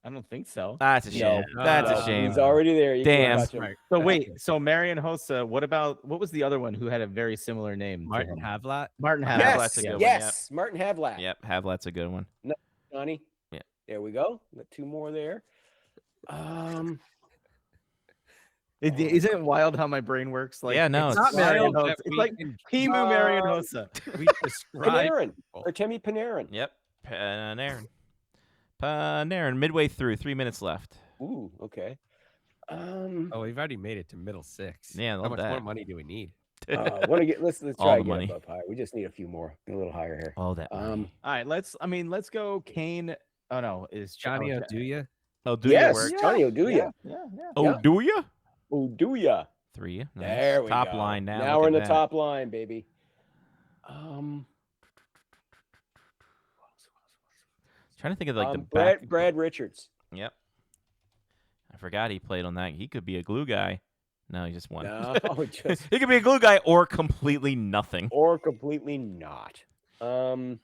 I don't think so. That's a shame. No. That's a No, shame. He's already there. You Damn. can't touch him. Right. So wait, so Marion Hossa, what was the other one who had a very similar name? to Martin him? Havlat. Martin Havlat. Havlat. That's a good one, Yes. Martin Havlat. Yep, Havlat's a good one. Johnny. Yeah. There we go. Got two more there. Isn't it wild how my brain works? Like, Yeah, no, it's it's not Marion wild Hossa. that It's we like can Timu Marion Hossa. we describe Panarin people. or Temi Panarin. Yep. Panarin. Midway through, 3 minutes left. Ooh, okay. Oh, we've already made it to middle six. Yeah, I How love much that. more money do we need? Want to get let's All try the to get money. above higher. We just need a few more, a little higher here. All that money. All right, let's go Kane. Oh no, is Johnny oh, Oduya? Oh, do you Yes, work? Johnny Oduya. Yeah. Oh, Yeah. do you? Oduya. 3. Nice. There we Top go. line now. Now Look we're at in the that. top line, baby. Trying to think of like the Brad Richards. Yep. I forgot he played on that. He could be a glue guy. No, he just won. No, just He could be a glue guy or completely nothing. or completely not. Trying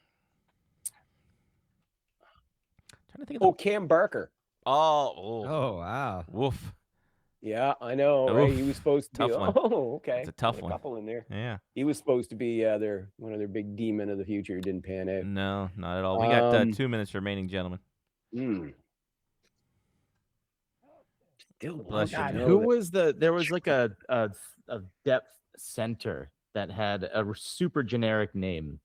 to think of Oh, Cam Barker. Oh, wow. Woof. Yeah, I know. Right? He Oof. was supposed to be. Tough one. Oh, okay. It's a tough Got one. couple in there. Yeah. He was supposed to be one of their big demon of the future. Who didn't pan out. No, not at all. We got 2 minutes remaining, gentlemen. Still Bless you, want to man. know Who that- was there was like a depth center that had a super generic name.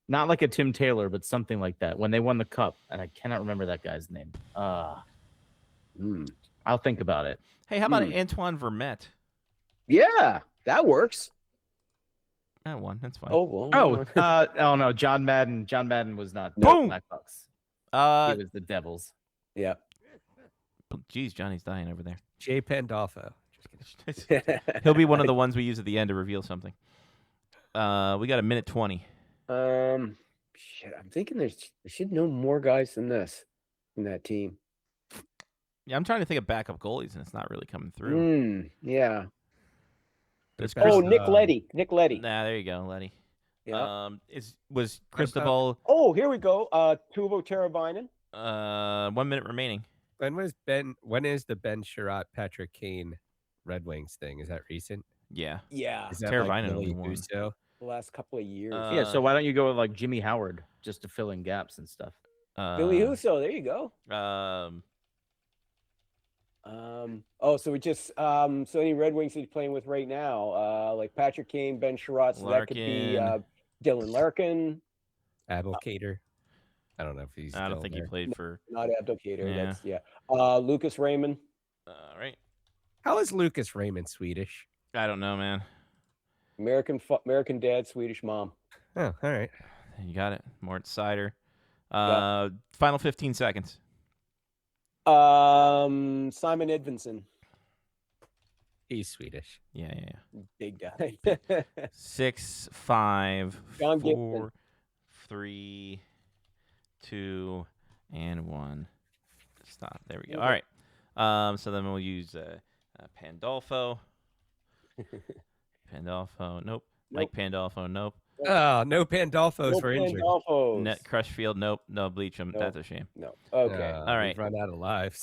Not like a Tim Taylor, but something like that. When they won the cup, and I cannot remember that guy's name. I'll think about it. Hey, how about Antoine Vermette? Yeah, that works. That one. That's fine. Oh, well. Oh no, John Madden. John Madden was not the Boom! Blackhawks. He was the Devils. Yeah. Geez, Johnny's dying over there. Jay Pandolfo. Just kidding. He'll be one of the ones we use at the end to reveal something. We got 1:20. Shit, I'm thinking there should know more guys than this in that team. Yeah, I'm trying to think of backup goalies, and it's not really coming through. Yeah. Does Oh, Chris- Nick Leddy. Nick Leddy. Nah, there you go, Letty. Yeah. Was Cristobal? Oh, here we go. Tuvo Teravainen. 1 minute remaining. When is the Ben Sherratt Patrick Kane Red Wings thing? Is that recent? Yeah. Yeah. Is that Teravainen like only Billy won. Busso? The last couple of years. Yeah, so why don't you go with like Jimmy Howard just to fill in gaps and stuff? Billy Husso. There you go. So we just so any Red Wings he's playing with right now, like Patrick Kane, Ben Sherratt, so that could be Dylan Larkin. Abelkader. I don't know if he's. I don't still think there. he played for. Not Abdelkader. Yeah. That's Lucas Raymond. All right. How is Lucas Raymond Swedish? I don't know, man. American dad, Swedish mom. Oh, all right. You got it. Mort Sider. Final 15 seconds. Simon Edvinsson. He's Swedish. Yeah. Big guy. 6, 5, John 4, Gibson. 3, 2, and 1. Stop. There we go. All right. So then we'll use Pandolfo. Pandolfo. Nope. Mike Pandolfo. Nope. Oh, no Pandolfos for injured. Net Crushfield. Nope. No Bleacham. Nope. That's a shame. No. Okay. All right. We've run out of lives.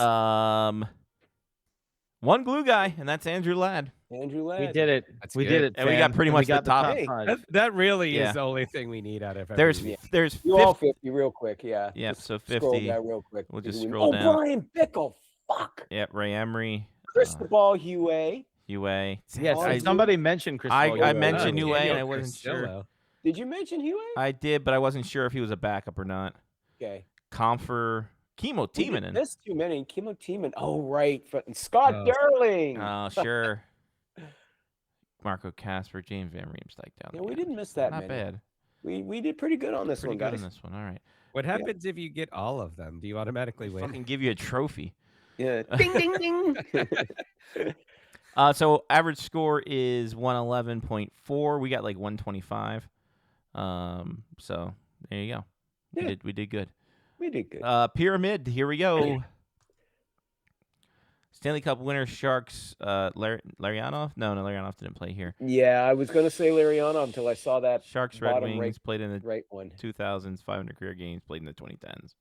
One glue guy, and that's Andrew Ladd. Andrew Ladd. We did it. That's we good. did it. And we got fam. pretty And much we got the top. Hey, five. That really Yeah. is the only thing we need out of every There's week. there's You all 50. 50 real quick, yeah. Yeah, Just so Scroll 50. down real quick. We'll just because scroll down. Brian Bickle. Fuck. Yep, Ray Emery. Cristobal Huey. UA. Yes, somebody mentioned Chris. I mentioned Oh, UA, and I Daniel wasn't sure. Castillo. Did you mention Huey? I did, but I wasn't sure if he was a backup or not. Okay. Comfer. Chemo We did Timonen. miss too many. Kimo Tiemann. Oh, right. Scott Oh. Darling. Oh, sure. Marco Casper, James Van Riemsdyk down Yeah, there. we didn't miss that Not many. bad. We did pretty good on this Pretty one, good guys. on this one. All right. What happens if you get all of them? Do you automatically win? Fucking give you a trophy. Yeah. Ding, ding, ding. So average score is 111.4. We got like 125. So there you go. Yeah. We did good. We did good. Pyramid. Here we go. Stanley Cup winner Sharks. Larionov? No, Larionov didn't play here. Yeah, I was going to say Lariano until I saw that Sharks Red bottom Wings played in the right one. 2000s, 500 career games, played in the 2010s.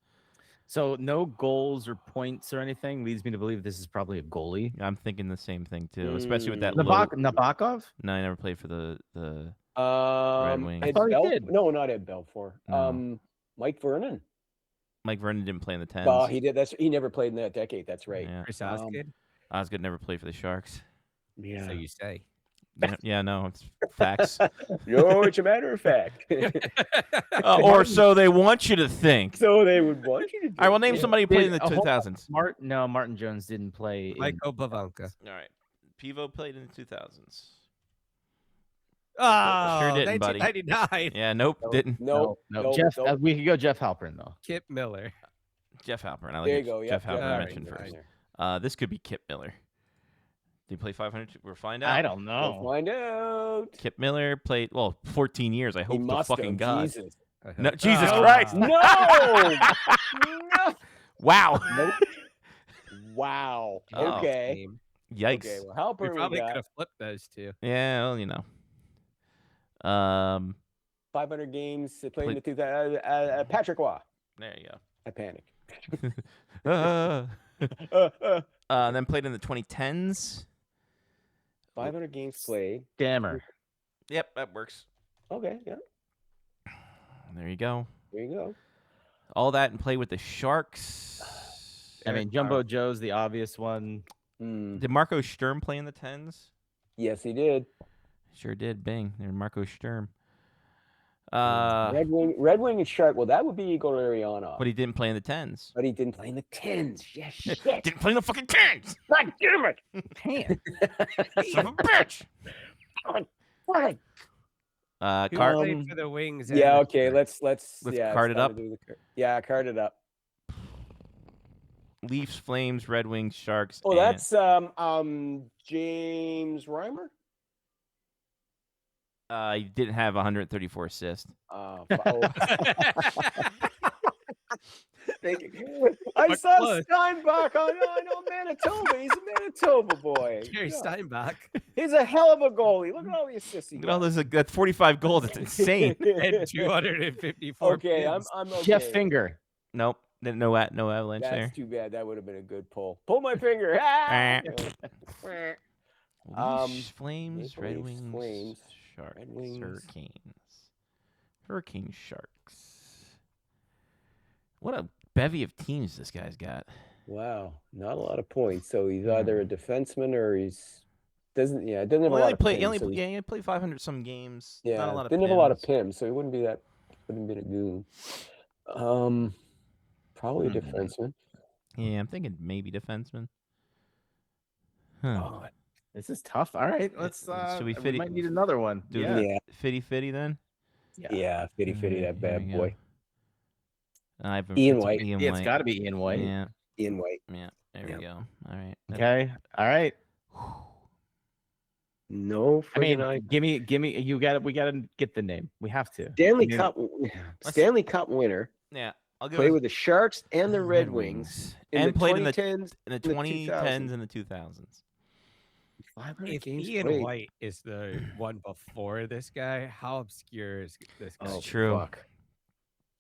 So no goals or points or anything leads me to believe this is probably a goalie. I'm thinking the same thing too, especially with that. Nabokov? No, I never played for the Red Wings. Ed I thought he did. No, not Ed Belfour. No. Mike Vernon. Mike Vernon didn't play in the tens. Oh, he did. He never played in that decade. That's right. Yeah. Chris Osgood. Osgood never played for the Sharks. Yeah. So you say. Yeah, no, it's facts. No, it's a matter of fact. Or so they want you to think. So they would want you to do. All right, well, name somebody who played in the Hold on. 2000s. Martin Jones didn't play. Michael Bavanka. All right. Pivo played in the 2000s. Oh, Sure didn't, buddy. 1999. Yeah, nope, didn't. No. Jeff. We could go Jeff Halpern though. Kip Miller. Jeff Halpern. I There like you go. Jeff Yep, Halpern Jeff mentioned Halpern. first. This could be Kip Miller. Did he play 500? We'll find out. I don't know. We'll find out. Kip Miller played 14 years. I He hope to must fucking have. God. Jesus. No, Jesus Oh. Christ! No. No. Wow. Nope. Wow. Oh. Okay. Game. Yikes. Okay. Well, Halpern We we probably could got have flipped those two. Yeah, well, 500 games. They played in Played- the 2000. Patrick Waugh. there you I panic. go. Then played in the 2010s. 500 games played. Dammer. Yep, that works. Okay. Yeah. There you go. There you go. All that and play with the Sharks. I mean, Jumbo Joe's the obvious one. Did Marco Sturm play in the 10s? Yes, he did. Sure did. Bing. There's Marco Sturm. Red Wing and Shark. Well, that would be Igor Larionov. But he didn't play in the 10s. But he didn't play in the 10s. Yes, shit. Didn't play in the fucking 10s. God damn it. Son of a bitch. What? Who Card. played for the Wings? and Yeah, the okay. Sharks? Let's card it time up. to do yeah, card it up. Leafs, Flames, Red Wings, Sharks. Oh, and- that's James Reimer. He didn't have 134 assists. Thank you. I But saw close. Steinbach on Manitoba. He's a Manitoba boy. Jerry Yeah. Steinbach. He's a hell of a goalie. Look at all the assists he Look at all got. this. That's 45 goals. That's insane. And 254 Okay, pins. I'm okay. Jeff Finger. Nope. No Avalanche there. That's too bad. That would have been a good pull. Pull my finger. Ah! Leafs, Flames, Maple Red Leafs, Wings, Flames, Sharks, Red Wings. Hurricane Sharks. What a bevy of teams this guy's got. Wow, not a lot of points. So he's either a defenseman or doesn't have a Well, lot of he pims, only so played, he played 500 some games. yeah, Not a lot of didn't have a lot of pims. pims, so he wouldn't be a goon. Probably a defenseman. Yeah, I'm thinking maybe defenseman. Huh. Oh, this is tough. All right, let's. Should we We fit it- might need another one. Do Yeah. the fitty then? Yeah, fitty, that There bad we boy. go. Ian Ian White. White. Ian Yeah, White. it's got to be Ian White. Yeah, Ian White. yeah. There Yep. we go. All right. Okay. All right. No, I mean, friggin' give me. We got to get the name. We have to. Stanley Yeah. Cup winner. Yeah, I'll go Played with the Sharks and the Red Wings Wings. in And the played in 2010s. the the 2010s and the 2000s. 500 If games Ian played. White is the one before this guy, how obscure is this guy? Oh, It's true. fuck.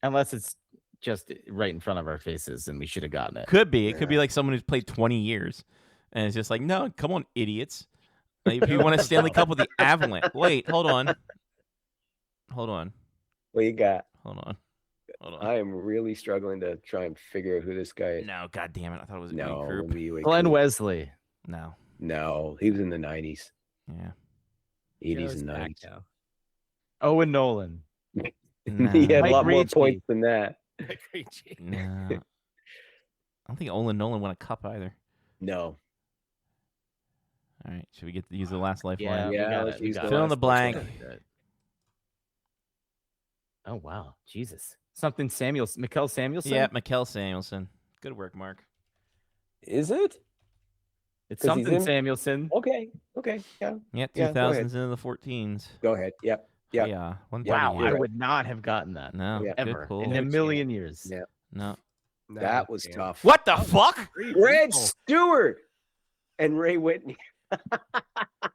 Unless it's just right in front of our faces, and we should have gotten it. Could be. It could be like someone who's played 20 years, and it's just like, no, come on, idiots. Like, if you want a Stanley Cup with the Avalanche, wait, hold on. What you got? Hold on. I am really struggling to try and figure out who this guy is. No, god damn it! I thought it was a No, Wayne Group. Lee Wade Glenn Group. Wesley. No, No, he was in the 90s, yeah, 80s Joe's and back 90s. now. Owen Nolan. no, He had Mike a lot more Ricci. points than that. no. I don't think Olin Nolan won a cup either. No. All right, should we get to use the last lifeline? Yeah, we Yeah, got let's it. We use got the it. Fill in the last blank. lifeline. Oh wow, Jesus! Something Samuels, Mikkel Samuelson. Yeah, Mikkel Samuelson. Good work, Mark. Is it? it's 'cause he's something in- Samuelson. Okay. Yeah. Yeah, Yeah, go ahead. 2000s into the 14s. Go ahead. Yep. Yeah. Yeah, Wow, I right. would not have gotten that No, Yeah. good ever pull. in a million years. Yeah. No. That was tough. What the fuck? Brad Stewart and Ray Whitney.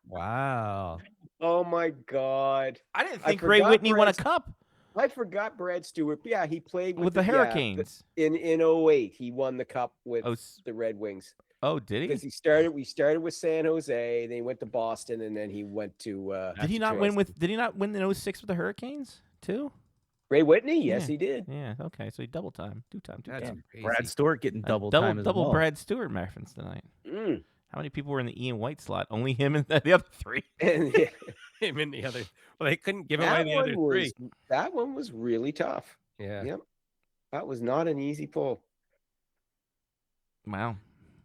Wow. Oh my God. I didn't I think Ray forgot Whitney won a Brad's- cup I forgot Brad Stewart. Yeah, he played with the yeah, Hurricanes. in 08. He won the cup with Oh, the Red Wings. oh, did Because he? we started with San Jose, then he went to Boston, and then he went to Did he not Detroit. win with? Did he not win in 06 with the Hurricanes too? Ray Whitney, yes, Yeah. he did. Yeah. Okay. So he double time, two time. That's Yeah. Brad crazy. Stewart getting double time as double well. Brad Stewart reference tonight. Mm. How many people were in the Ian White slot? Only him and the other three. And yeah, Him and the other. Well, they couldn't give away that the other one three. that one was really tough. Yeah. Yep, that was not an easy pull. Because Wow.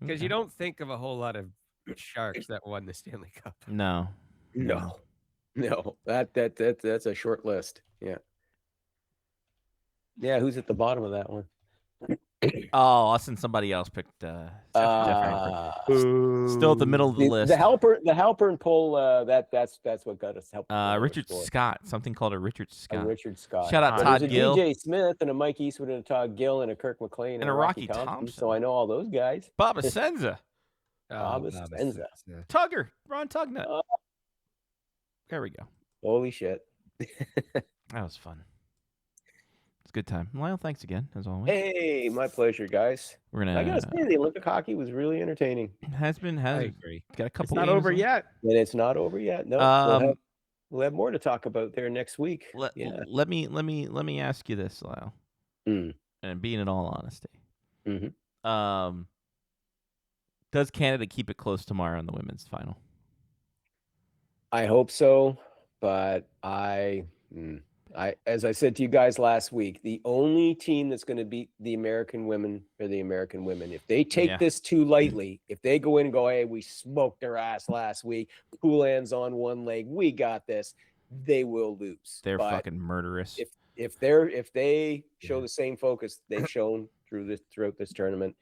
Okay. you don't think of a whole lot of Sharks that won the Stanley Cup. No. No, that's a short list. Yeah. Yeah, who's at the bottom of that one? Oh, us and somebody else picked Jeff Hanford. Still at the middle of the list. The Halpern pull. That's what got us help. Richard Scott. Something called a Richard Scott. Richard Scott. Shout out Todd There's a Gill. DJ Smith and a Mike Eastwood and a Todd Gill and a Kirk McLean And a Rocky Thompson. So I know all those guys. Bob Asenza. Bob Asenza. Tugger. Ron Tugnut. There we go. Holy shit. That was fun. It's a good time. Lyle, thanks again, as always. Hey, my pleasure, guys. We're gonna. I gotta say, the Olympic hockey was really entertaining. Has been. I agree. Got a couple. It's not games over on. yet. And it's not over yet. No, we'll have more to talk about there next week. Let me ask you this, Lyle. And being in all honesty, does Canada keep it close tomorrow in the women's final? I hope so, but as I said to you guys last week, the only team that's going to beat the American women are the American women. If they take this too lightly, if they go in and go, hey, we smoked their ass last week, Poulin's on one leg, we got this, they will lose. They're fucking murderous. If they show the same focus they've shown throughout this tournament.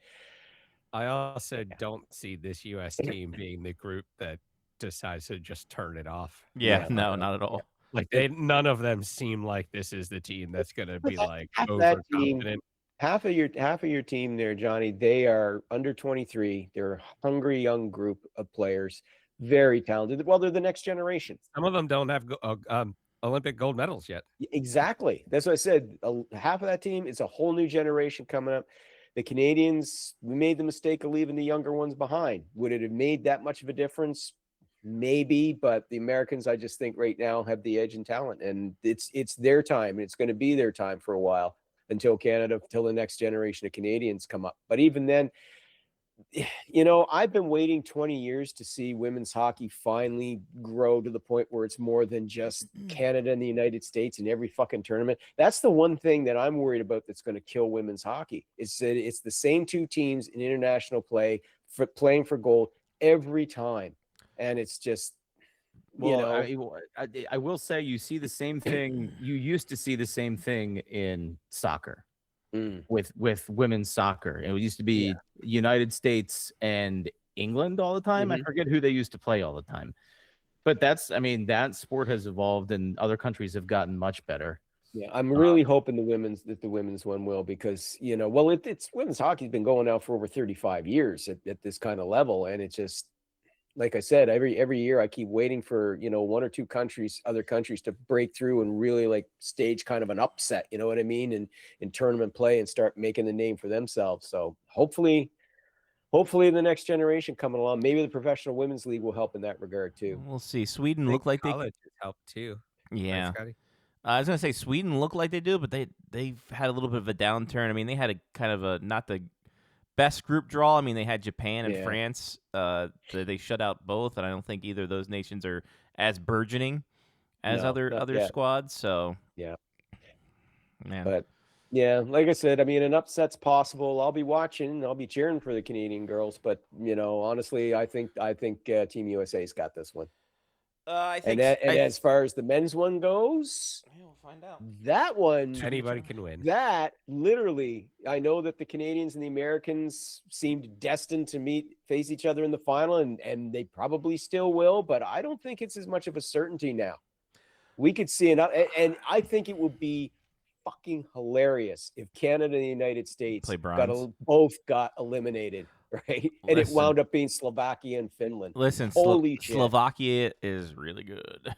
I also don't see this U.S. team being the group that decides to just turn it off. Yeah, no, not at all. Like none of them seem like this is the team that's going to be like that team, overconfident. half of your team there, Johnny, they are under 23. They're a hungry young group of players, very talented. Well, they're the next generation. Some of them don't have Olympic gold medals yet. Exactly. That's what I said. Half of that team is a whole new generation coming up. The Canadians, we made the mistake of leaving the younger ones behind. Would it have made that much of a difference? Maybe, but the Americans, I just think right now have the edge in talent, and it's their time, and it's going to be their time for a while until the next generation of Canadians come up. But even then, I've been waiting 20 years to see women's hockey finally grow to the point where it's more than just Canada and the United States in every fucking tournament. That's the one thing that I'm worried about that's going to kill women's hockey. It's that it's the same two teams in international play playing for gold every time. And it's just, I will say you see the same thing. You used to see the same thing in soccer with women's soccer. It used to be United States and England all the time. I forget who they used to play all the time. But that sport has evolved and other countries have gotten much better. Yeah, I'm really hoping the women's one will, because it's women's hockey's been going now for over 35 years at this kind of level, and it's just, like I said, every year I keep waiting for, one or two other countries to break through and really like stage kind of an upset, you know what I mean? And in tournament play and start making the name for themselves. So hopefully the next generation coming along, maybe the professional women's league will help in that regard too. We'll see. Sweden look like college has helped too. Yeah. Right, I was going to say Sweden look like they do, but they've had a little bit of a downturn. I mean, they had a kind of not the best group draw. I mean, they had Japan and France. They shut out both, and I don't think either of those nations are as burgeoning as other squads. So yeah, man. But yeah, like I said, I mean, an upset's possible. I'll be watching. I'll be cheering for the Canadian girls. But honestly, I think Team USA's got this one. I think. And as far as the men's one goes, we'll find out. That one, anybody can win. That literally, I know that the Canadians and the Americans seemed destined to face each other in the final, and they probably still will. But I don't think it's as much of a certainty now. We could see enough, and I think it would be fucking hilarious if Canada and the United States both got eliminated. Right, and it wound up being Slovakia and Finland. Listen, holy shit. Slovakia is really good.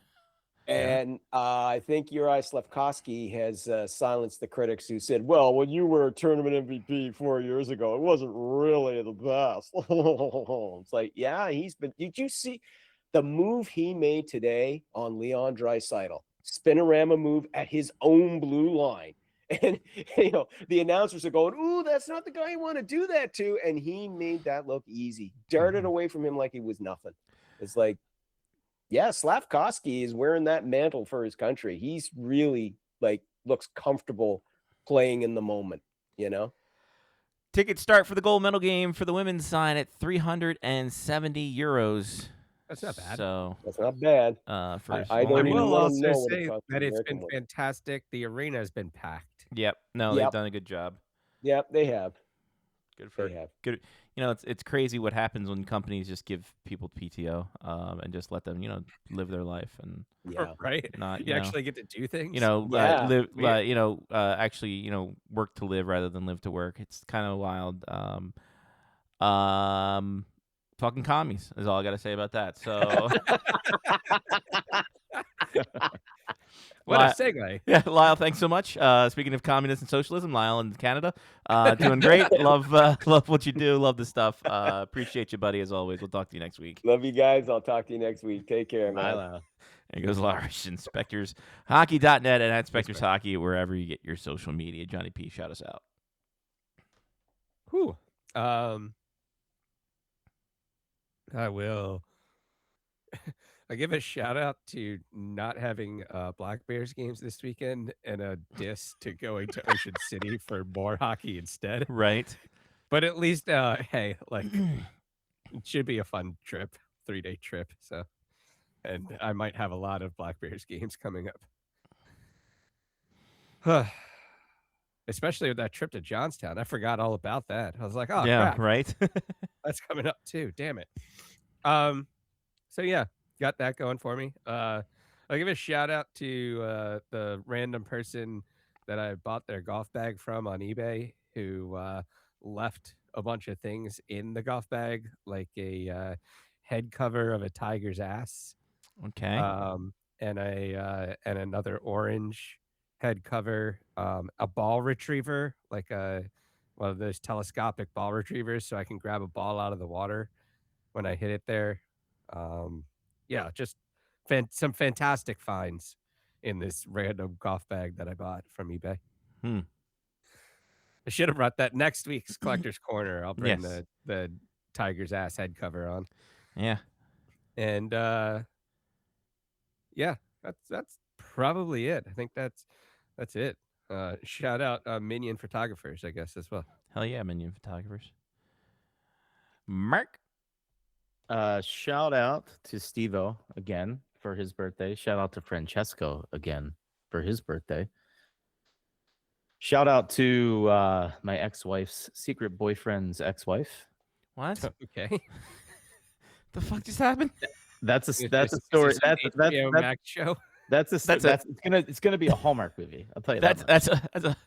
And I think Juraj Slafkovsky has silenced the critics who said, well, when you were a tournament MVP 4 years ago, it wasn't really the best. It's like, yeah, did you see the move he made today on Leon Draisaitl? spinorama move at his own blue line. And, the announcers are going, ooh, that's not the guy you want to do that to. And he made that look easy, darted away from him like he was nothing. It's like, yeah, Slavkovsky is wearing that mantle for his country. He's really looks comfortable playing in the moment, Tickets start for the gold medal game for the women's side at €370. That's not bad. So that's not bad. For I don't I even will want to also know what it say costs that the it's American been one. fantastic. The arena has been packed. Yep. No, Yep. they've done a good job. Yep, they have. Good for They have. good. It's crazy what happens when companies just give people PTO and just let them live their life and Yeah. Right. not You actually get to do things. Yeah. live actually work to live rather than live to work. It's kind of wild. Fucking commies is all I got to say about that. So What a segue. Yeah, Lyle, thanks so much. Speaking of communism and socialism, Lyle in Canada, doing great. Love what you do. Love the stuff. Appreciate you, buddy, as always. We'll talk to you next week. Love you guys. I'll talk to you next week. Take care, man. Lyle. There goes Lyle Richardson, SpectorsHockey.net and at Spectors Hockey, wherever you get your social media. Johnny P, shout us out. Whew. I will. I give a shout out to not having Black Bears games this weekend and a diss to going to Ocean City for more hockey instead. Right. But at least, hey, it should be a fun trip, 3-day trip. So, and I might have a lot of Black Bears games coming up. Especially with that trip to Johnstown. I forgot all about that. I was like, oh, yeah, crap. right. That's coming up too. Damn it. So yeah, got that going for me. I'll give a shout out to the random person that I bought their golf bag from on eBay who left a bunch of things in the golf bag, like a head cover of a tiger's ass. Okay. And another orange head cover, a ball retriever, like one of those telescopic ball retrievers, so I can grab a ball out of the water when I hit it there. Yeah, just some fantastic finds in this random golf bag that I bought from eBay. I should have brought that next week's Collector's Corner. I'll bring the tiger's ass head cover on. Yeah. And yeah, that's probably it. I think that's it. Shout out Minion Photographers, I guess, as well. Hell yeah, Minion Photographers. Mark. Shout out to Steve-O again for his birthday. Shout out to Francesco again for his birthday. Shout out to my ex-wife's secret boyfriend's ex-wife. What? Okay. The fuck just happened? That's a story. That's Max show. It's gonna be a Hallmark movie. I'll tell you that.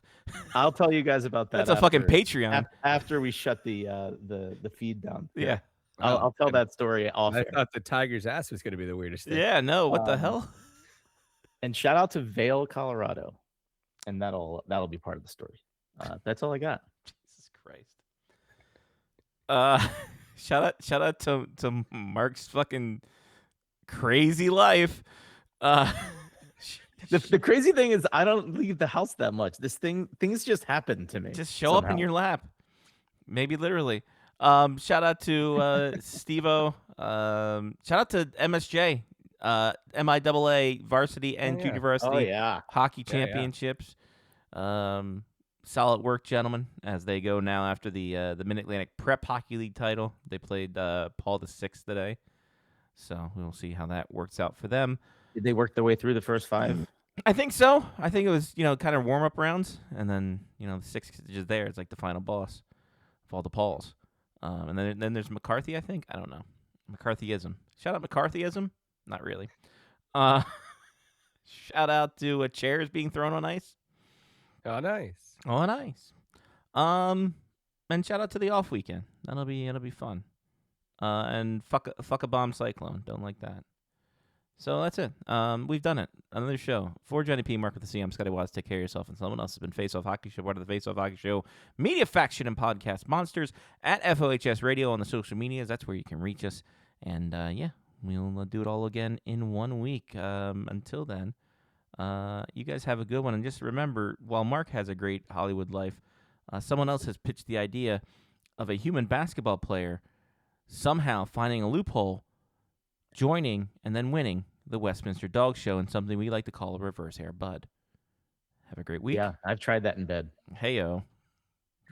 I'll tell you guys about that. That's a fucking Patreon. After we shut the feed down. Yeah. I'll tell that story off. I thought the tiger's ass was going to be the weirdest thing. Yeah, no, what the hell? And shout out to Vail, Colorado, and that'll be part of the story. That's all I got. Jesus Christ. Shout out to Mark's fucking crazy life. The crazy thing is I don't leave the house that much. Things just happen to me. Just show up in your lap. Maybe literally. Shout out to Steve-O. Shout out to MSJ, MIAA varsity and junior varsity hockey championships. Solid work, gentlemen, as they go now after the Mid-Atlantic Prep Hockey League title. They played Paul VI today, so we'll see how that works out for them. Did they work their way through the first 5? I think so. I think it was kind of warm-up rounds, and then the 6 is just there. It's like the final boss of all the Pauls. And then there's McCarthy, I think. I don't know. McCarthyism. Shout out McCarthyism? Not really. Shout out to chairs being thrown on ice. Oh, nice. Oh, nice. And shout out to the off weekend. That'll be fun. And fuck a bomb cyclone. Don't like that. So that's it. We've done it. Another show. For Johnny P, Mark with the C, I'm Scotty Watts. Take care of yourself and someone else. Has been Face Off Hockey Show, part of the Face Off Hockey Show media faction and podcast monsters at FOHS Radio on the social medias. That's where you can reach us. And yeah, we'll do it all again in 1 week. Until then, You guys have a good one. And just remember, while Mark has a great Hollywood life, someone else has pitched the idea of a human basketball player somehow finding a loophole, joining, and then winning the Westminster Dog Show in something we like to call a reverse hair bud. Have a great week. Yeah, I've tried that in bed. Heyo.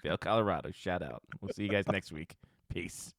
Vail, Colorado. Shout out. We'll see you guys next week. Peace.